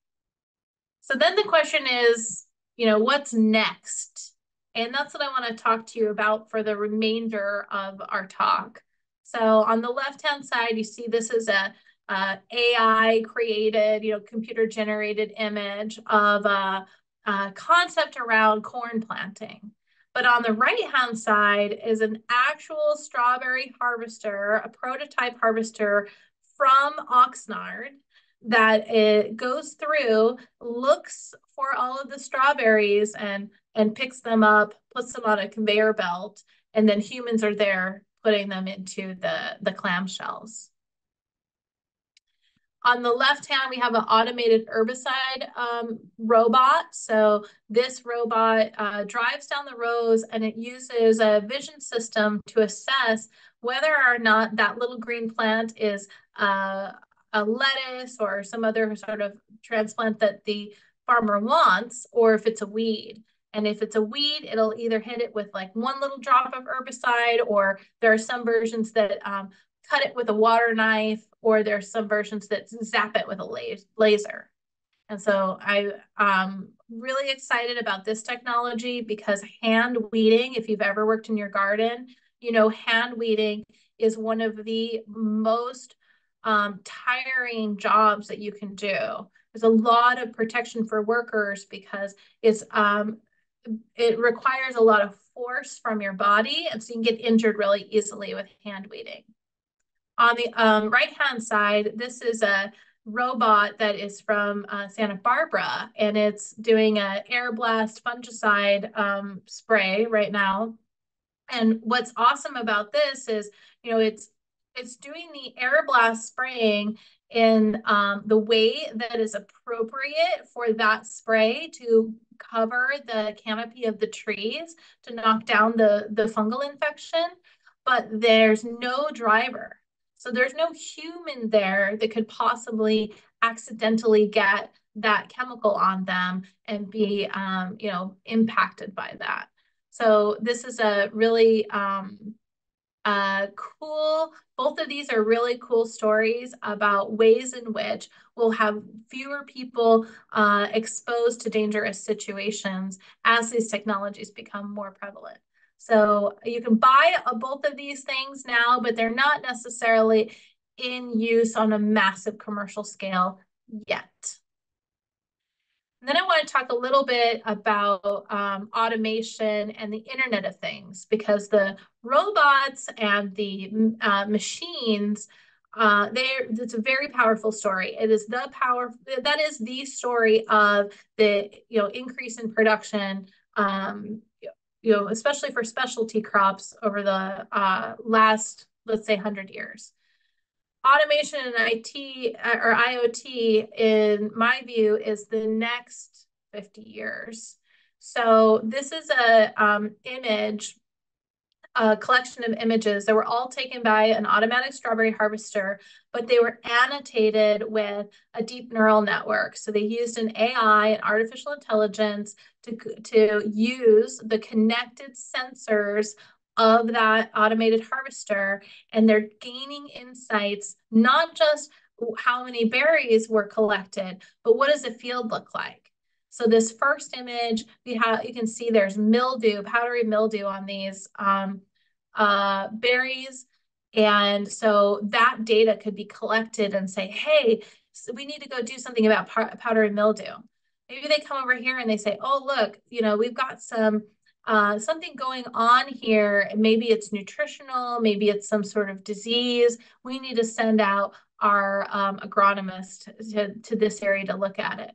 So then the question is, what's next? And that's what I want to talk to you about for the remainder of our talk. So on the left-hand side, you see this is a AI created, computer generated image of a concept around corn planting. But on the right-hand side is an actual strawberry harvester, a prototype harvester from Oxnard that it goes through, looks for all of the strawberries and picks them up, puts them on a conveyor belt, and then humans are there putting them into the clamshells. On the left hand, we have an automated herbicide robot. So this robot drives down the rows and it uses a vision system to assess whether or not that little green plant is a lettuce or some other sort of transplant that the farmer wants, or if it's a weed. And if it's a weed, it'll either hit it with like one little drop of herbicide, or there are some versions that cut it with a water knife, or there's some versions that zap it with a laser. And so I'm really excited about this technology because hand weeding, if you've ever worked in your garden, you know, hand weeding is one of the most tiring jobs that you can do. There's a lot of protection for workers because it requires a lot of force from your body, and so you can get injured really easily with hand weeding. On the right-hand side, this is a robot that is from Santa Barbara, and it's doing an air blast fungicide spray right now. And what's awesome about this is, you know, it's doing the air blast spraying in the way that is appropriate for that spray to cover the canopy of the trees to knock down the fungal infection, but there's no driver. So there's no human there that could possibly accidentally get that chemical on them and be, you know, impacted by that. So this is a really cool, both of these are really cool stories about ways in which we'll have fewer people exposed to dangerous situations as these technologies become more prevalent. So you can buy both of these things now, but they're not necessarily in use on a massive commercial scale yet. And then I want to talk a little bit about automation and the Internet of Things, because the robots and the machines, it's a very powerful story. It is that is the story of the increase in production, especially for specialty crops over the last, let's say, 100 years. Automation and IT or IoT, in my view, is the next 50 years. So this is a collection of images that were all taken by an automatic strawberry harvester, but they were annotated with a deep neural network. So they used an AI and artificial intelligence to use the connected sensors of that automated harvester, and they're gaining insights, not just how many berries were collected, but what does the field look like? So this first image, you can see there's mildew, powdery mildew on these berries. And so that data could be collected and say, hey, so we need to go do something about powdery mildew. Maybe they come over here and they say, oh, look, we've got something going on here. Maybe it's nutritional, maybe it's some sort of disease. We need to send out our agronomist to this area to look at it.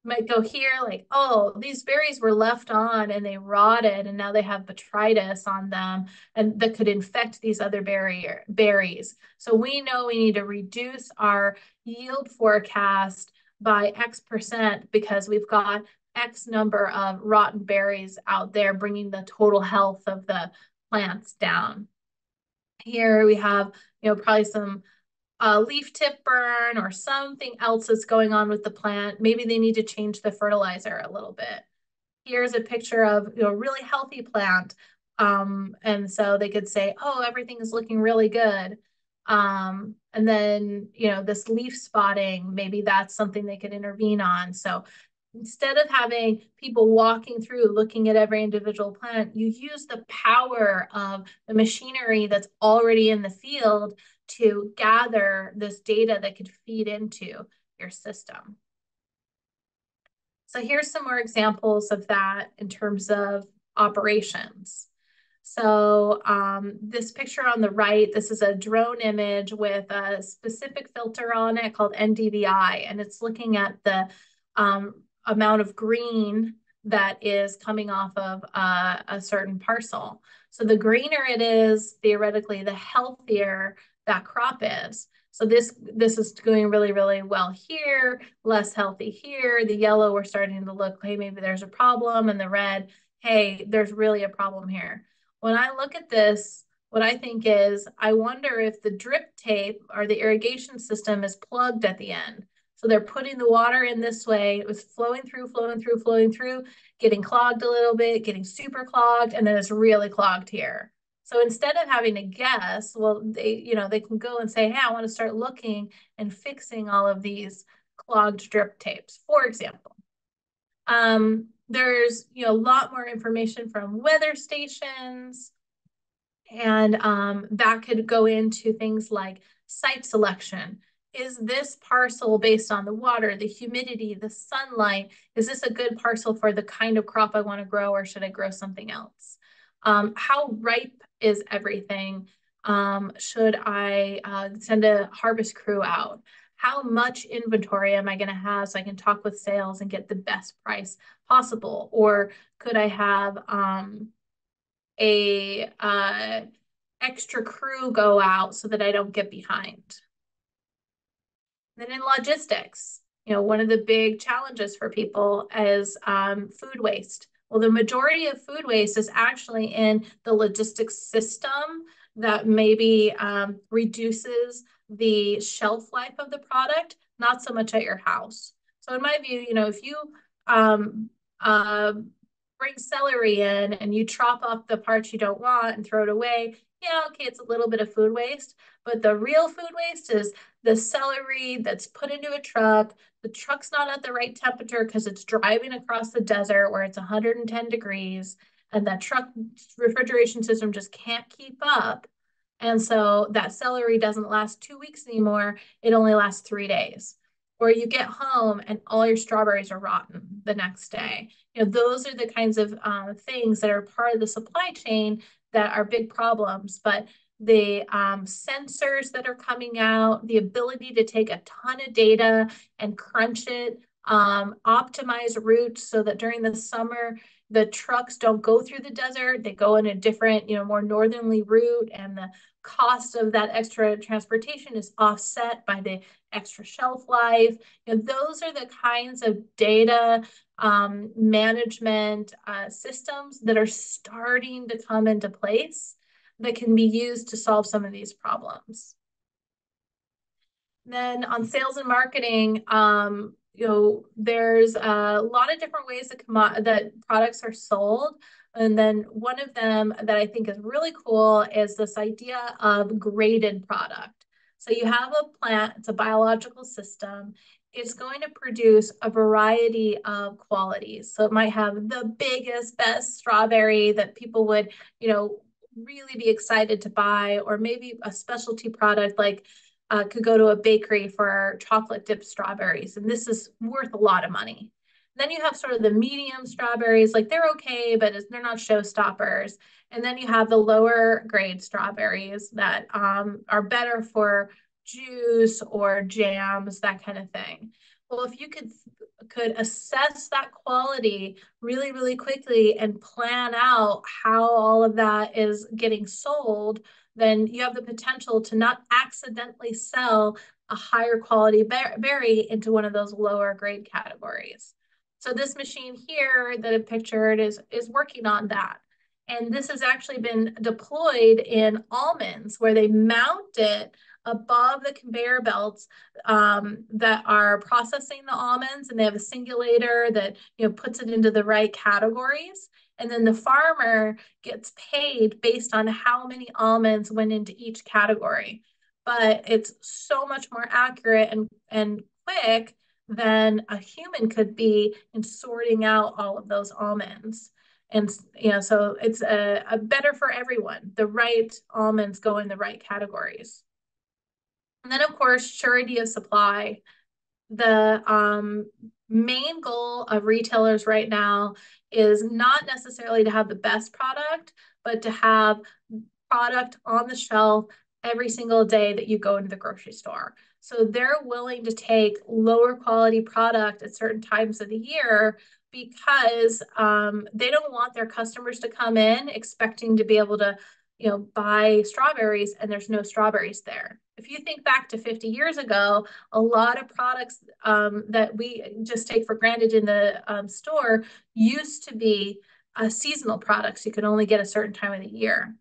Might go here like, oh, these berries were left on and they rotted and now they have botrytis on them, and that could infect these other berries. So we know we need to reduce our yield forecast by X% because we've got X number of rotten berries out there, bringing the total health of the plants down. Here we have, probably some leaf tip burn or something else that's going on with the plant. Maybe they need to change the fertilizer a little bit. Here's a picture of a really healthy plant. And so they could say, oh, everything is looking really good. And then, this leaf spotting, maybe that's something they could intervene on. So instead of having people walking through looking at every individual plant, you use the power of the machinery that's already in the field to gather this data that could feed into your system. So here's some more examples of that in terms of operations. So this picture on the right, this is a drone image with a specific filter on it called NDVI, and it's looking at the amount of green that is coming off of a certain parcel. So the greener it is, theoretically, the healthier that crop is. So this is doing really, really well here, less healthy here. The yellow, we're starting to look, hey, maybe there's a problem. And the red, hey, there's really a problem here. When I look at this, what I think is, I wonder if the drip tape or the irrigation system is plugged at the end. So they're putting the water in this way. It was flowing through, getting clogged a little bit, getting super clogged, and then it's really clogged here. So instead of having to guess, well, they can go and say, hey, I want to start looking and fixing all of these clogged drip tapes, for example. There's a lot more information from weather stations, and that could go into things like site selection. Is this parcel based on the water, the humidity, the sunlight? Is this a good parcel for the kind of crop I want to grow, or should I grow something else? How ripe is everything? Should I send a harvest crew out? How much inventory am I going to have so I can talk with sales and get the best price possible? Or could I have a extra crew go out so that I don't get behind? Then in logistics, one of the big challenges for people is food waste. Well, the majority of food waste is actually in the logistics system that maybe reduces the shelf life of the product, not so much at your house. So in my view, if you bring celery in and you chop off the parts you don't want and throw it away, yeah, okay, it's a little bit of food waste, but the real food waste is the celery that's put into a truck. The truck's not at the right temperature because it's driving across the desert where it's 110 degrees, and that truck refrigeration system just can't keep up. And so that celery doesn't last 2 weeks anymore. It only lasts 3 days. Or you get home and all your strawberries are rotten the next day. Those are the kinds of things that are part of the supply chain that are big problems. But the sensors that are coming out, the ability to take a ton of data and crunch it, optimize routes so that during the summer, the trucks don't go through the desert, they go in a different, more northerly route, and the cost of that extra transportation is offset by the extra shelf life. Those are the kinds of data management systems that are starting to come into place that can be used to solve some of these problems. Then on sales and marketing, there's a lot of different ways that products are sold. And then one of them that I think is really cool is this idea of graded product. So you have a plant, it's a biological system. It's going to produce a variety of qualities. So it might have the biggest, best strawberry that people would, really be excited to buy, or maybe a specialty product like could go to a bakery for chocolate dipped strawberries, and this is worth a lot of money. Then you have sort of the medium strawberries, like they're okay, but they're not showstoppers. And then you have the lower grade strawberries that are better for juice or jams, that kind of thing. Well, if you could assess that quality really, really quickly and plan out how all of that is getting sold, then you have the potential to not accidentally sell a higher quality berry into one of those lower grade categories. So this machine here that I've pictured is working on that. And this has actually been deployed in almonds, where they mount it above the conveyor belts that are processing the almonds, and they have a singulator that puts it into the right categories. And then the farmer gets paid based on how many almonds went into each category. But it's so much more accurate and quick than a human could be in sorting out all of those almonds. And so it's a better for everyone. The right almonds go in the right categories. And then, of course, surety of supply. The main goal of retailers right now is not necessarily to have the best product, but to have product on the shelf every single day that you go into the grocery store. So they're willing to take lower quality product at certain times of the year because they don't want their customers to come in expecting to be able to buy strawberries and there's no strawberries there. If you think back to 50 years ago, a lot of products that we just take for granted in the store used to be seasonal products. You could only get a certain time of the year.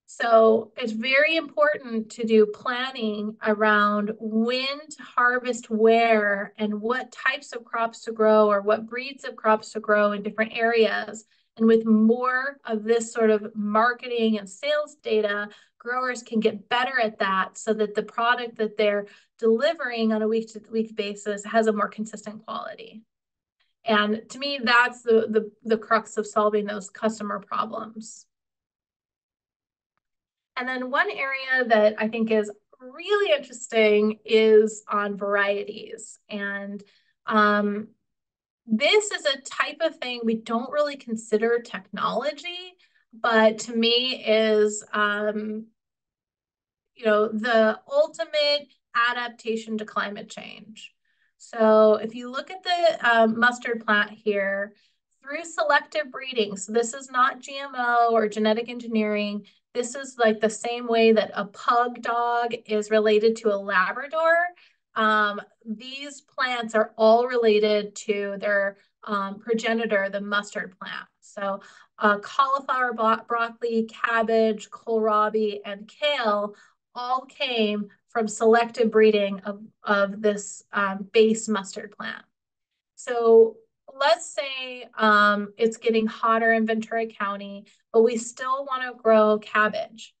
So it's very important to do planning around when to harvest where and what types of crops to grow or what breeds of crops to grow in different areas. And with more of this sort of marketing and sales data, growers can get better at that so that the product that they're delivering on a week-to-week basis has a more consistent quality. And to me, that's the crux of solving those customer problems. And then one area that I think is really interesting is on varieties. And this is a type of thing we don't really consider technology, but to me is, the ultimate adaptation to climate change. So if you look at the mustard plant here, through selective breeding, so this is not GMO or genetic engineering, this is like the same way that a pug dog is related to a Labrador. These plants are all related to their progenitor, the mustard plant. So cauliflower, broccoli, cabbage, kohlrabi, and kale all came from selective breeding of this base mustard plant. So let's say it's getting hotter in Ventura County, but we still want to grow cabbage.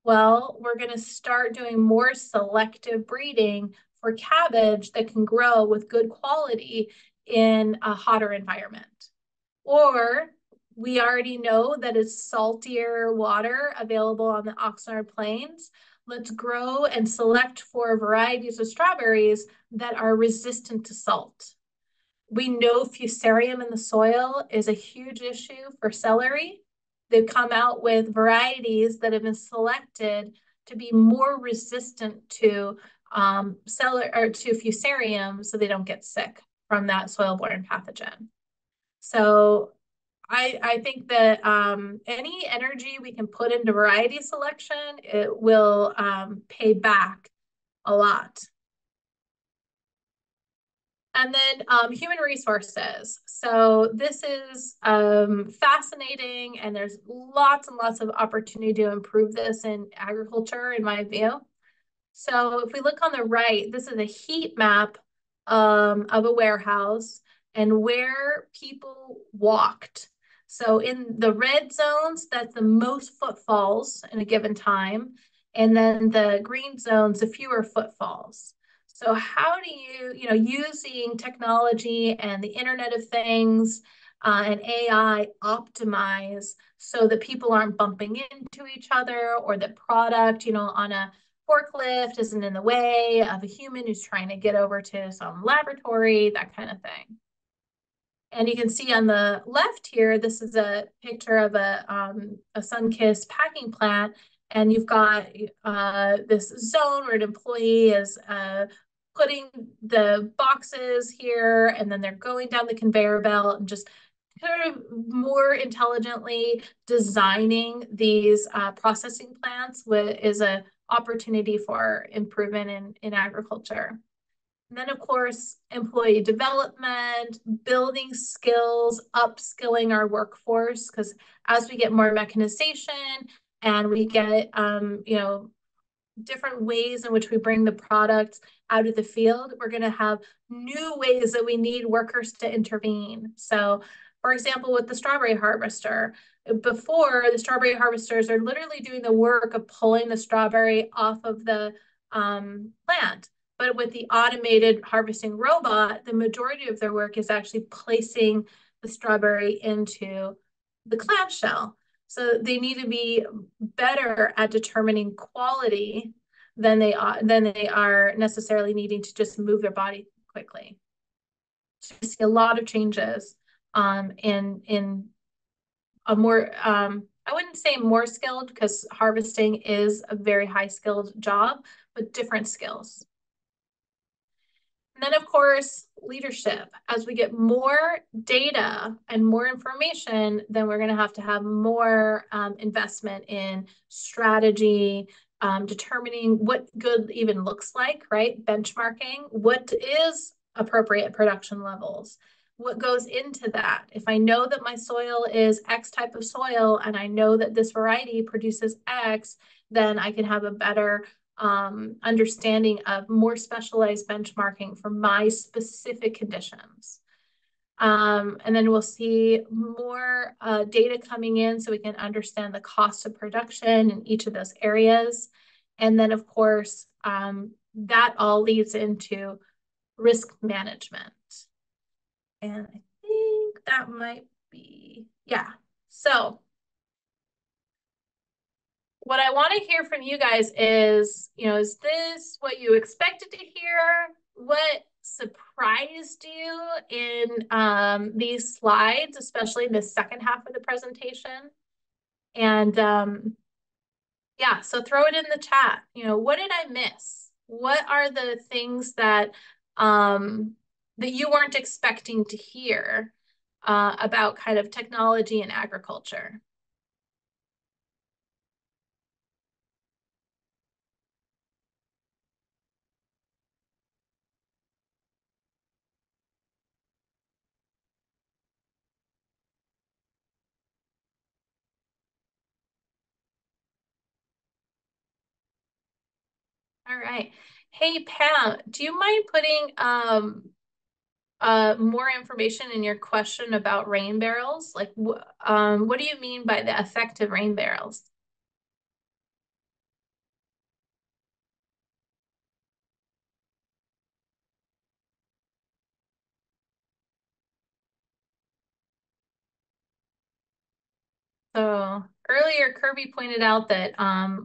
Well, we're going to start doing more selective breeding for cabbage that can grow with good quality in a hotter environment. Or we already know that it's saltier water available on the Oxnard Plains. Let's grow and select for varieties of strawberries that are resistant to salt. We know fusarium in the soil is a huge issue for celery. They've come out with varieties that have been selected to be more resistant to fusarium, so they don't get sick from that soil-borne pathogen. So I think that any energy we can put into variety selection, it will pay back a lot. And then human resources. So this is fascinating, and there's lots and lots of opportunity to improve this in agriculture, in my view. So if we look on the right, this is a heat map of a warehouse and where people walked. So in the red zones, that's the most footfalls in a given time. And then the green zones, the fewer footfalls. So how do you, using technology and the Internet of Things and AI optimize so that people aren't bumping into each other, or the product, on a forklift isn't in the way of a human who's trying to get over to some laboratory, that kind of thing. And you can see on the left here, this is a picture of a sun-kissed packing plant. And you've got this zone where an employee is putting the boxes here, and then they're going down the conveyor belt and just kind of more intelligently designing these processing plants is an opportunity for improvement in agriculture. And then, of course, employee development, building skills, upskilling our workforce, because as we get more mechanization and we get, different ways in which we bring the products out of the field, we're going to have new ways that we need workers to intervene. So, for example, with the strawberry harvester, before, the strawberry harvesters are literally doing the work of pulling the strawberry off of the plant. But with the automated harvesting robot, the majority of their work is actually placing the strawberry into the clamshell. So they need to be better at determining quality than they are necessarily needing to just move their body quickly. So I see a lot of changes in a more, I wouldn't say more skilled, because harvesting is a very high skilled job, but different skills. And then, of course, leadership. As we get more data and more information, then we're going to have more investment in strategy, determining what good even looks like, right? Benchmarking, what is appropriate production levels, what goes into that. If I know that my soil is X type of soil and I know that this variety produces X, then I can have a better understanding of more specialized benchmarking for my specific conditions. And then we'll see more data coming in so we can understand the cost of production in each of those areas. And then, of course, that all leads into risk management. And I think that might be, yeah. So what I want to hear from you guys is, is this what you expected to hear? What surprised you in these slides, especially in the second half of the presentation? And yeah, so throw it in the chat. What did I miss? What are the things that that you weren't expecting to hear about kind of technology and agriculture? All right. Hey, Pam, do you mind putting more information in your question about rain barrels? Like, what do you mean by the effective rain barrels? So earlier, Kirby pointed out that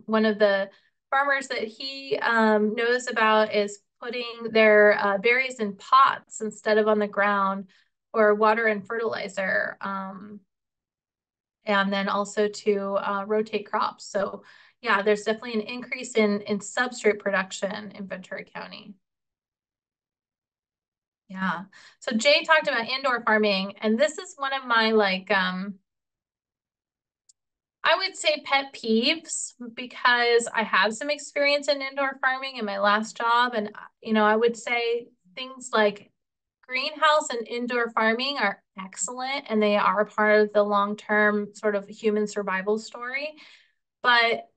one of the farmers that he knows about is putting their berries in pots instead of on the ground for water and fertilizer, and then also to rotate crops. So yeah, there's definitely an increase in substrate production in Ventura County. Yeah. So Jay talked about indoor farming, and this is one of my I would say pet peeves, because I have some experience in indoor farming in my last job. And, I would say things like greenhouse and indoor farming are excellent, and they are part of the long-term sort of human survival story. But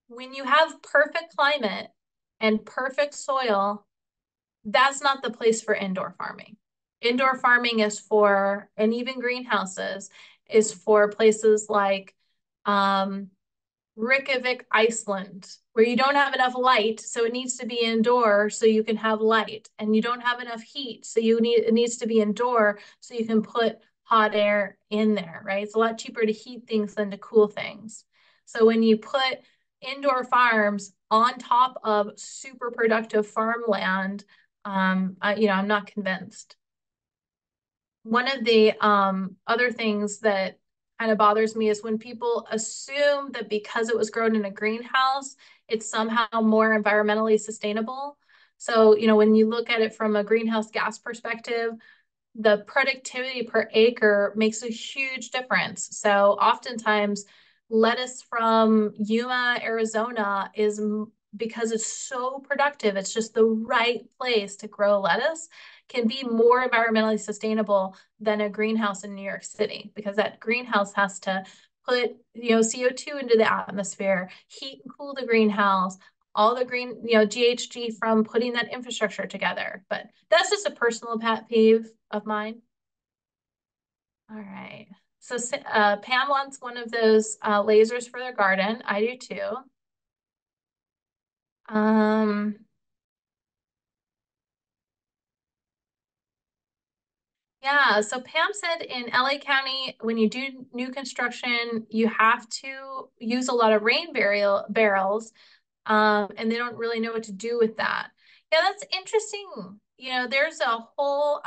when you have perfect climate and perfect soil, that's not the place for indoor farming. Indoor farming is for, and even greenhouses, is for places like Reykjavik, Iceland, where you don't have enough light, so it needs to be indoor so you can have light, and you don't have enough heat, so it needs to be indoor so you can put hot air in there, right? It's a lot cheaper to heat things than to cool things. So when you put indoor farms on top of super productive farmland, I'm not convinced. One of the other things that kind of bothers me is when people assume that because it was grown in a greenhouse, it's somehow more environmentally sustainable. So, when you look at it from a greenhouse gas perspective, the productivity per acre makes a huge difference. So oftentimes lettuce from Yuma, Arizona is, because it's so productive, it's just the right place to grow lettuce, can be more environmentally sustainable than a greenhouse in New York City, because that greenhouse has to put, CO2 into the atmosphere, heat and cool the greenhouse, all the green, GHG from putting that infrastructure together. But that's just a personal pet peeve of mine. All right. So Pam wants one of those lasers for their garden. I do too. Yeah, so Pam said in LA County, when you do new construction, you have to use a lot of rain barrels, and they don't really know what to do with that. Yeah, that's interesting. There's a whole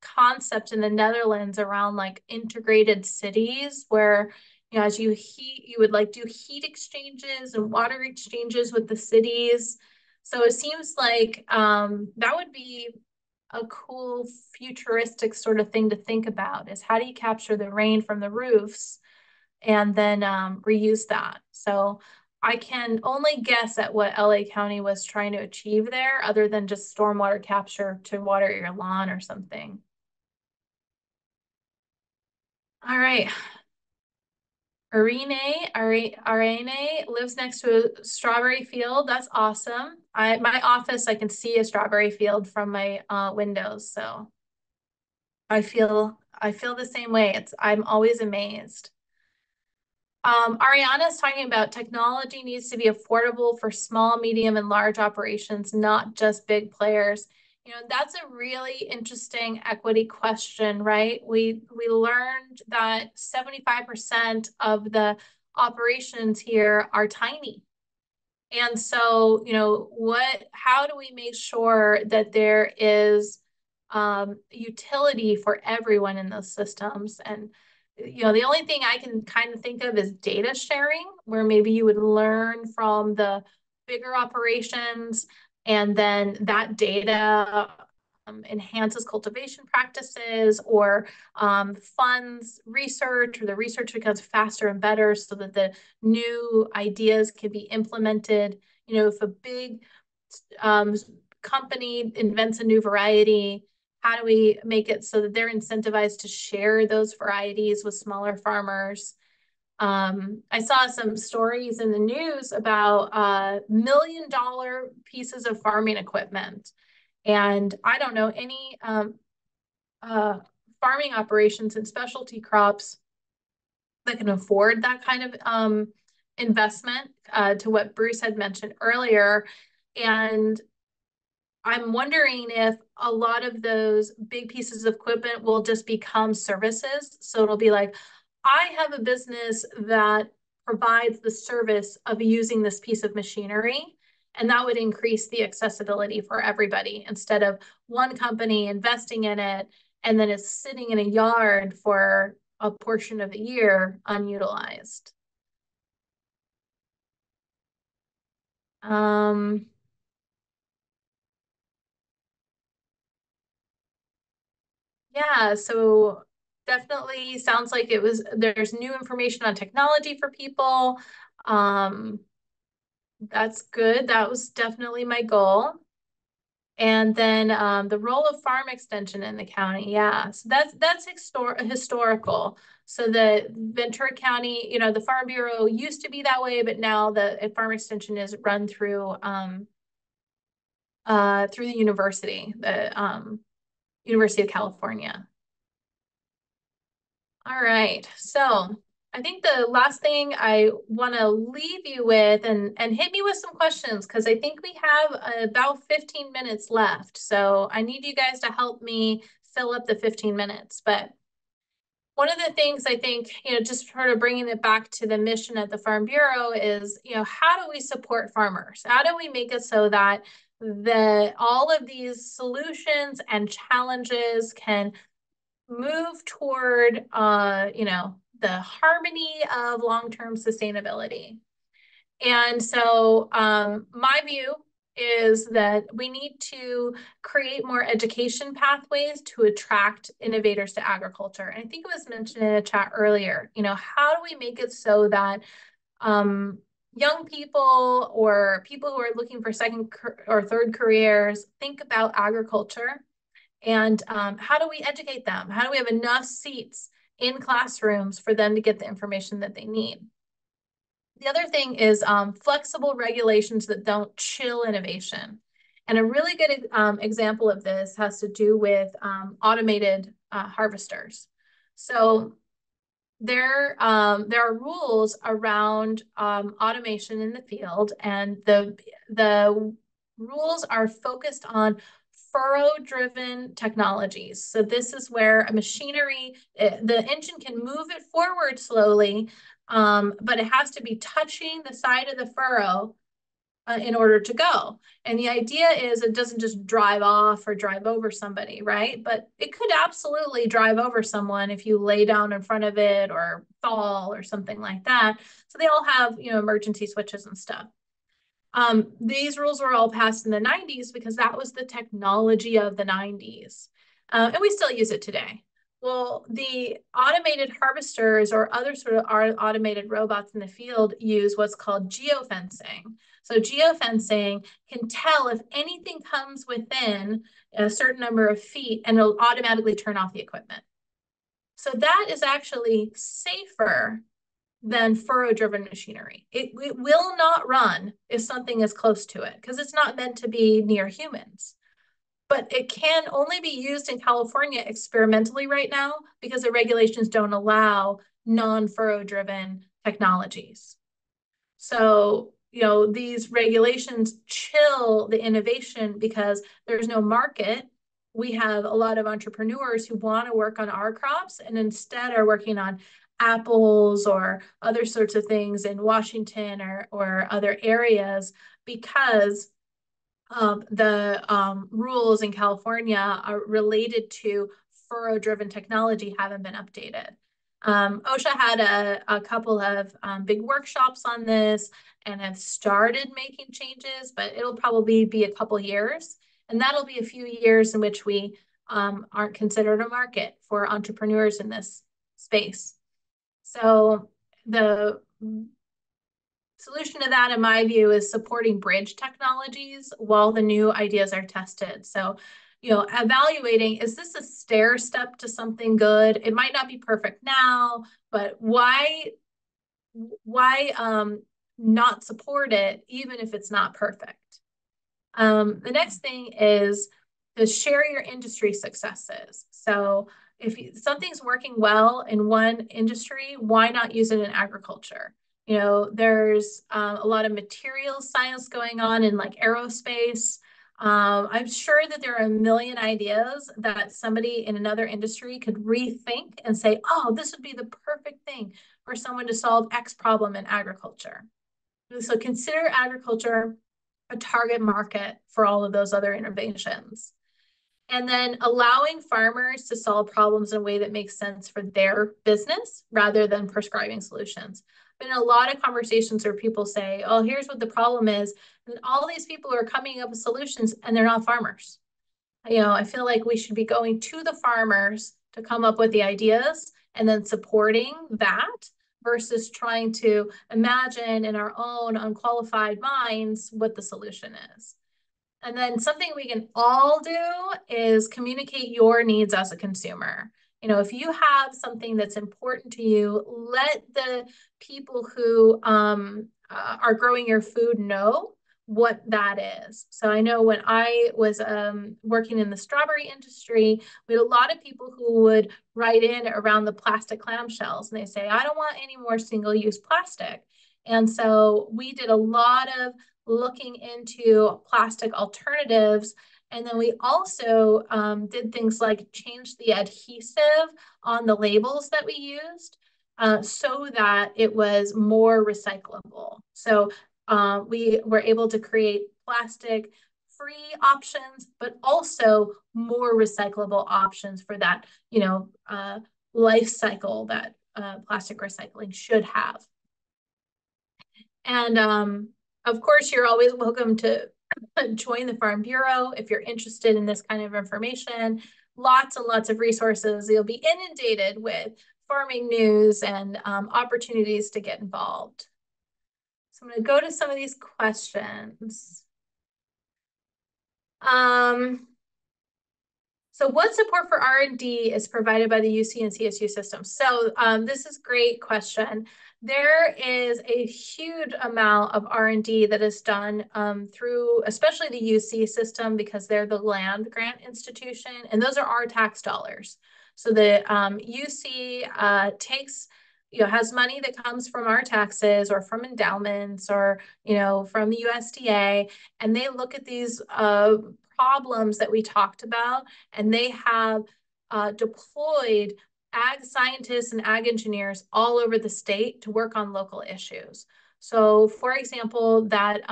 concept in the Netherlands around like integrated cities where, as you heat, you would like do heat exchanges and water exchanges with the cities. So it seems like that would be a cool futuristic sort of thing to think about, is how do you capture the rain from the roofs and then reuse that. So I can only guess at what LA County was trying to achieve there, other than just stormwater capture to water your lawn or something. All right. Arene lives next to a strawberry field. That's awesome. My office, I can see a strawberry field from my windows, so I feel the same way. I'm always amazed. Ariana is talking about technology needs to be affordable for small, medium, and large operations, not just big players. You know, that's a really interesting equity question, right? We learned that 75% of the operations here are tiny. And so, you know, how do we make sure that there is utility for everyone in those systems? And you know, the only thing I can kind of think of is data sharing, where maybe you would learn from the bigger operations, and then that data enhances cultivation practices or funds research, or the research becomes faster and better so that the new ideas can be implemented. You know, if a big company invents a new variety, how do we make it so that they're incentivized to share those varieties with smaller farmers? I saw some stories in the news about $1 million pieces of farming equipment. And I don't know any farming operations and specialty crops that can afford that kind of investment, to what Bruce had mentioned earlier. And I'm wondering if a lot of those big pieces of equipment will just become services. So it'll be like, I have a business that provides the service of using this piece of machinery, and that would increase the accessibility for everybody instead of one company investing in it and then it's sitting in a yard for a portion of the year unutilized. Yeah, so definitely sounds like there's new information on technology for people. Um, that's good. That was definitely my goal. And then the role of farm extension in the county. Yeah, so that's historical. So the Ventura County, you know, the Farm Bureau used to be that way, but now the farm extension is run through the university, the University of California. All right, so I think the last thing I want to leave you with, and hit me with some questions, because I think we have about 15 minutes left. So I need you guys to help me fill up the 15 minutes. But one of the things I think, you know, just sort of bringing it back to the mission at the Farm Bureau is, you know, how do we support farmers? How do we make it so that all of these solutions and challenges can move toward, you know, the harmony of long-term sustainability? And so my view is that we need to create more education pathways to attract innovators to agriculture. And I think it was mentioned in a chat earlier, you know, how do we make it so that young people or people who are looking for second or third careers think about agriculture? And how do we educate them? How do we have enough seats in classrooms for them to get the information that they need? The other thing is flexible regulations that don't chill innovation. And a really good example of this has to do with automated harvesters. So there are rules around automation in the field, and the rules are focused on furrow-driven technologies. So this is where a machinery, the engine can move it forward slowly, but it has to be touching the side of the furrow in order to go. And the idea is it doesn't just drive off or drive over somebody, right? But it could absolutely drive over someone if you lay down in front of it or fall or something like that. So they all have, you know, emergency switches and stuff. These rules were all passed in the 90s because that was the technology of the 90s. And we still use it today. Well, the automated harvesters or other sort of automated robots in the field use what's called geofencing. So geofencing can tell if anything comes within a certain number of feet and it'll automatically turn off the equipment. So that is actually safer than furrow-driven machinery. It will not run if something is close to it because it's not meant to be near humans. But it can only be used in California experimentally right now because the regulations don't allow non-furrow-driven technologies. So, these regulations chill the innovation because there's no market. We have a lot of entrepreneurs who want to work on our crops and instead are working on apples or other sorts of things in Washington or other areas because the rules in California are related to furrow-driven technology haven't been updated. OSHA had a couple of big workshops on this and have started making changes, but it'll probably be a couple years. And that'll be a few years in which we aren't considered a market for entrepreneurs in this space. So the solution to that, in my view, is supporting bridge technologies while the new ideas are tested. So, evaluating, is this a stair step to something good? It might not be perfect now, but why not support it even if it's not perfect? The next thing is to share your industry successes. So if something's working well in one industry, why not use it in agriculture? There's a lot of materials science going on in like aerospace. I'm sure that there are a million ideas that somebody in another industry could rethink and say, oh, this would be the perfect thing for someone to solve X problem in agriculture. So consider agriculture a target market for all of those other innovations. And then allowing farmers to solve problems in a way that makes sense for their business rather than prescribing solutions. Been a lot of conversations where people say, oh, here's what the problem is. And all these people are coming up with solutions and they're not farmers. I feel like we should be going to the farmers to come up with the ideas and then supporting that versus trying to imagine in our own unqualified minds what the solution is. And then something we can all do is communicate your needs as a consumer. If you have something that's important to you, let the people who are growing your food know what that is. So I know when I was working in the strawberry industry, we had a lot of people who would write in around the plastic clamshells and they say, I don't want any more single-use plastic. And so we did a lot of looking into plastic alternatives. And then we also did things like change the adhesive on the labels that we used so that it was more recyclable. So we were able to create plastic-free options, but also more recyclable options for that, life cycle that plastic recycling should have. And of course, you're always welcome to join the Farm Bureau if you're interested in this kind of information. Lots and lots of resources. You'll be inundated with farming news and opportunities to get involved. So I'm going to go to some of these questions. So what support for R&D is provided by the UC and CSU systems? So this is a great question. There is a huge amount of R&D that is done through, especially the UC system, because they're the land grant institution, and those are our tax dollars. So the UC takes, has money that comes from our taxes or from endowments or, from the USDA, and they look at these problems that we talked about, and they have deployed ag scientists and ag engineers all over the state to work on local issues. So for example, that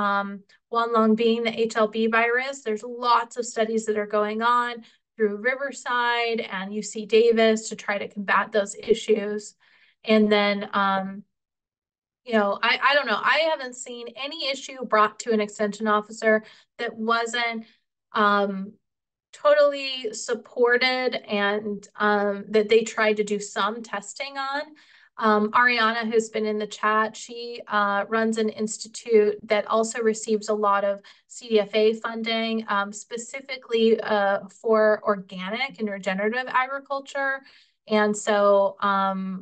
Wanlong being the HLB virus, there's lots of studies that are going on through Riverside and UC Davis to try to combat those issues. And then, I don't know, I haven't seen any issue brought to an extension officer that wasn't totally supported and that they tried to do some testing on. Ariana, who's been in the chat, she runs an institute that also receives a lot of CDFA funding, specifically for organic and regenerative agriculture. And so,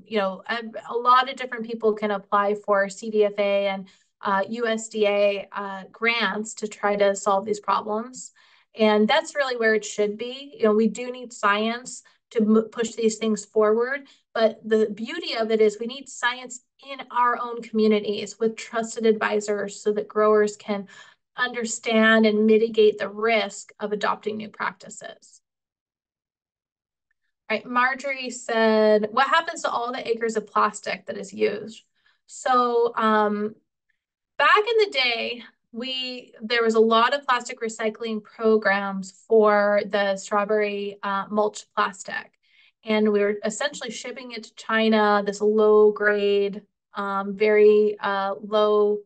you know, a lot of different people can apply for CDFA and USDA grants to try to solve these problems. And that's really where it should be. You know, we do need science to push these things forward. But the beauty of it is we need science in our own communities with trusted advisors so that growers can understand and mitigate the risk of adopting new practices. Right, Marjorie said, what happens to all the acres of plastic that is used? So back in the day, there was a lot of plastic recycling programs for the strawberry mulch plastic. And we were essentially shipping it to China, this low grade, very low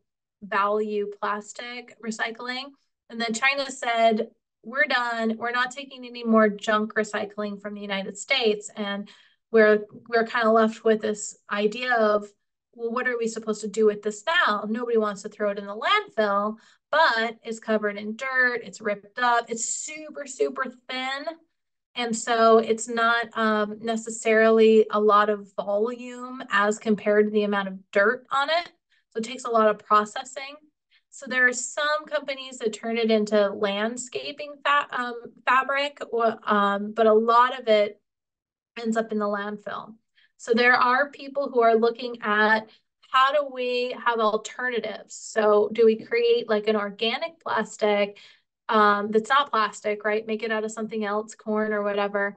value plastic recycling. And then China said, we're done. We're not taking any more junk recycling from the United States. And we're kind of left with this idea of, well, what are we supposed to do with this now? Nobody wants to throw it in the landfill, but it's covered in dirt, it's ripped up, it's super, super thin. And so it's not necessarily a lot of volume as compared to the amount of dirt on it. So it takes a lot of processing. So there are some companies that turn it into landscaping fabric, but a lot of it ends up in the landfill. So there are people who are looking at how do we have alternatives? So do we create like an organic plastic that's not plastic, right? Make it out of something else, corn or whatever.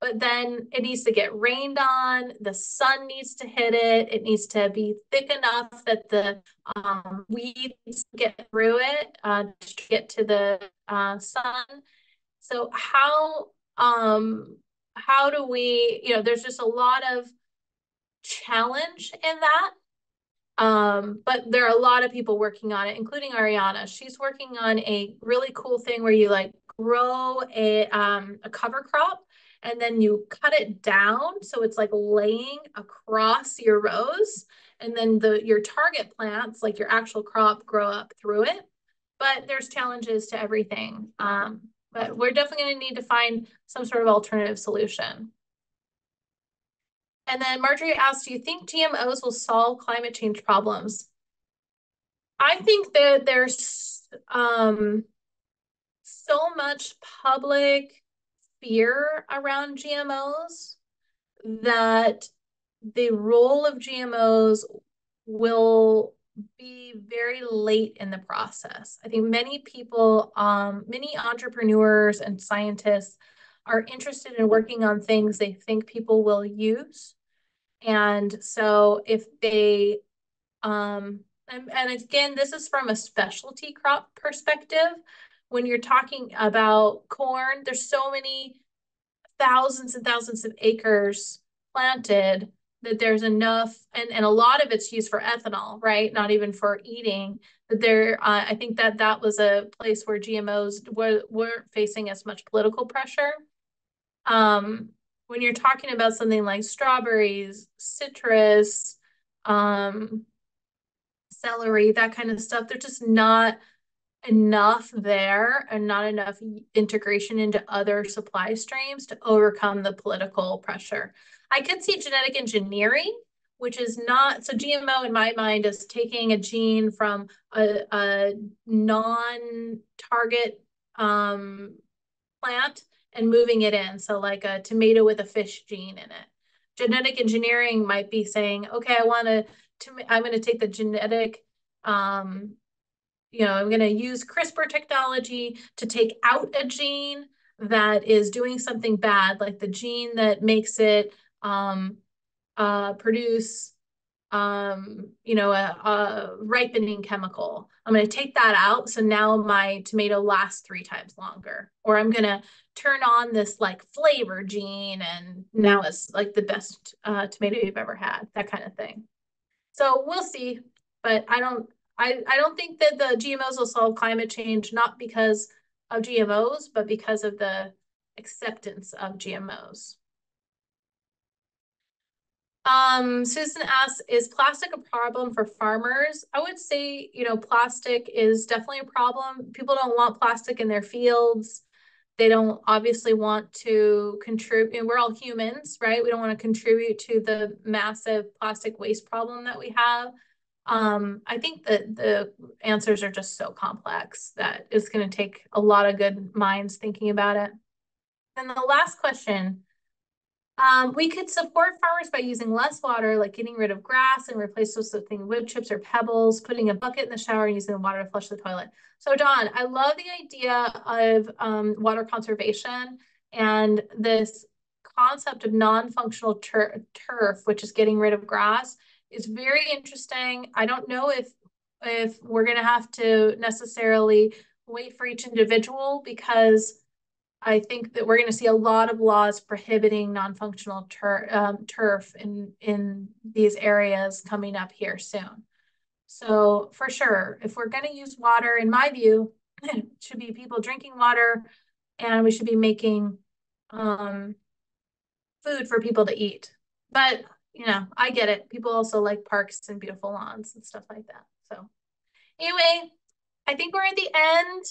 But then it needs to get rained on. The sun needs to hit it. It needs to be thick enough that the weeds get through it to get to the sun. So how do we, you know, there's just a lot of challenge in that. But there are a lot of people working on it, including Ariana. She's working on a really cool thing where you like grow a cover crop and then you cut it down so it's like laying across your rows, and then your target plants, like your actual crop, grow up through it. But there's challenges to everything. But we're definitely going to need to find some sort of alternative solution. And then Marjorie asked, do you think GMOs will solve climate change problems? I think that there's so much public fear around GMOs that the role of GMOs will be very late in the process. I think many people, many entrepreneurs and scientists are interested in working on things they think people will use. And so if they, and again, this is from a specialty crop perspective. When you're talking about corn, there's so many thousands and thousands of acres planted that there's enough, and a lot of it's used for ethanol, right? Not even for eating. That there, I think that was a place where GMOs weren't facing as much political pressure. When you're talking about something like strawberries, citrus, celery, that kind of stuff, there's just not enough there and not enough integration into other supply streams to overcome the political pressure. I could see genetic engineering, which is not, so GMO in my mind is taking a gene from a non-target plant and moving it in. So like a tomato with a fish gene in it. Genetic engineering might be saying, okay, I'm going to take the genetic, you know, I'm going to use CRISPR technology to take out a gene that is doing something bad, like the gene that makes it produce, you know, a ripening chemical. I'm going to take that out. So now my tomato lasts 3 times longer. Or I'm going to turn on this like flavor gene and now it's like the best tomato you've ever had, that kind of thing. So we'll see, but I don't think that the GMOs will solve climate change, not because of GMOs, but because of the acceptance of GMOs. Susan asks, is plastic a problem for farmers? I would say, plastic is definitely a problem. People don't want plastic in their fields. They don't obviously want to contribute. We're all humans, right? We don't want to contribute to the massive plastic waste problem that we have. I think that the answers are just so complex that it's going to take a lot of good minds thinking about it. And the last question, we could support farmers by using less water, like getting rid of grass and replace those with wood chips or pebbles, putting a bucket in the shower and using the water to flush the toilet. So Dawn, I love the idea of water conservation and this concept of non-functional turf, which is getting rid of grass, is very interesting. I don't know if we're going to have to necessarily wait for each individual, because I think that we're going to see a lot of laws prohibiting non-functional turf in these areas coming up here soon. So for sure, if we're going to use water, in my view, it should be people drinking water, and we should be making food for people to eat. But, I get it. People also like parks and beautiful lawns and stuff like that. So anyway, I think we're at the end.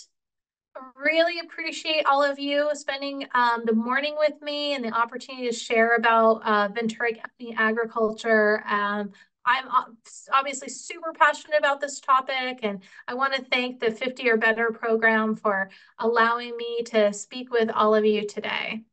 Really appreciate all of you spending the morning with me and the opportunity to share about Ventura County agriculture. I'm obviously super passionate about this topic, and I want to thank the 50 or Better program for allowing me to speak with all of you today.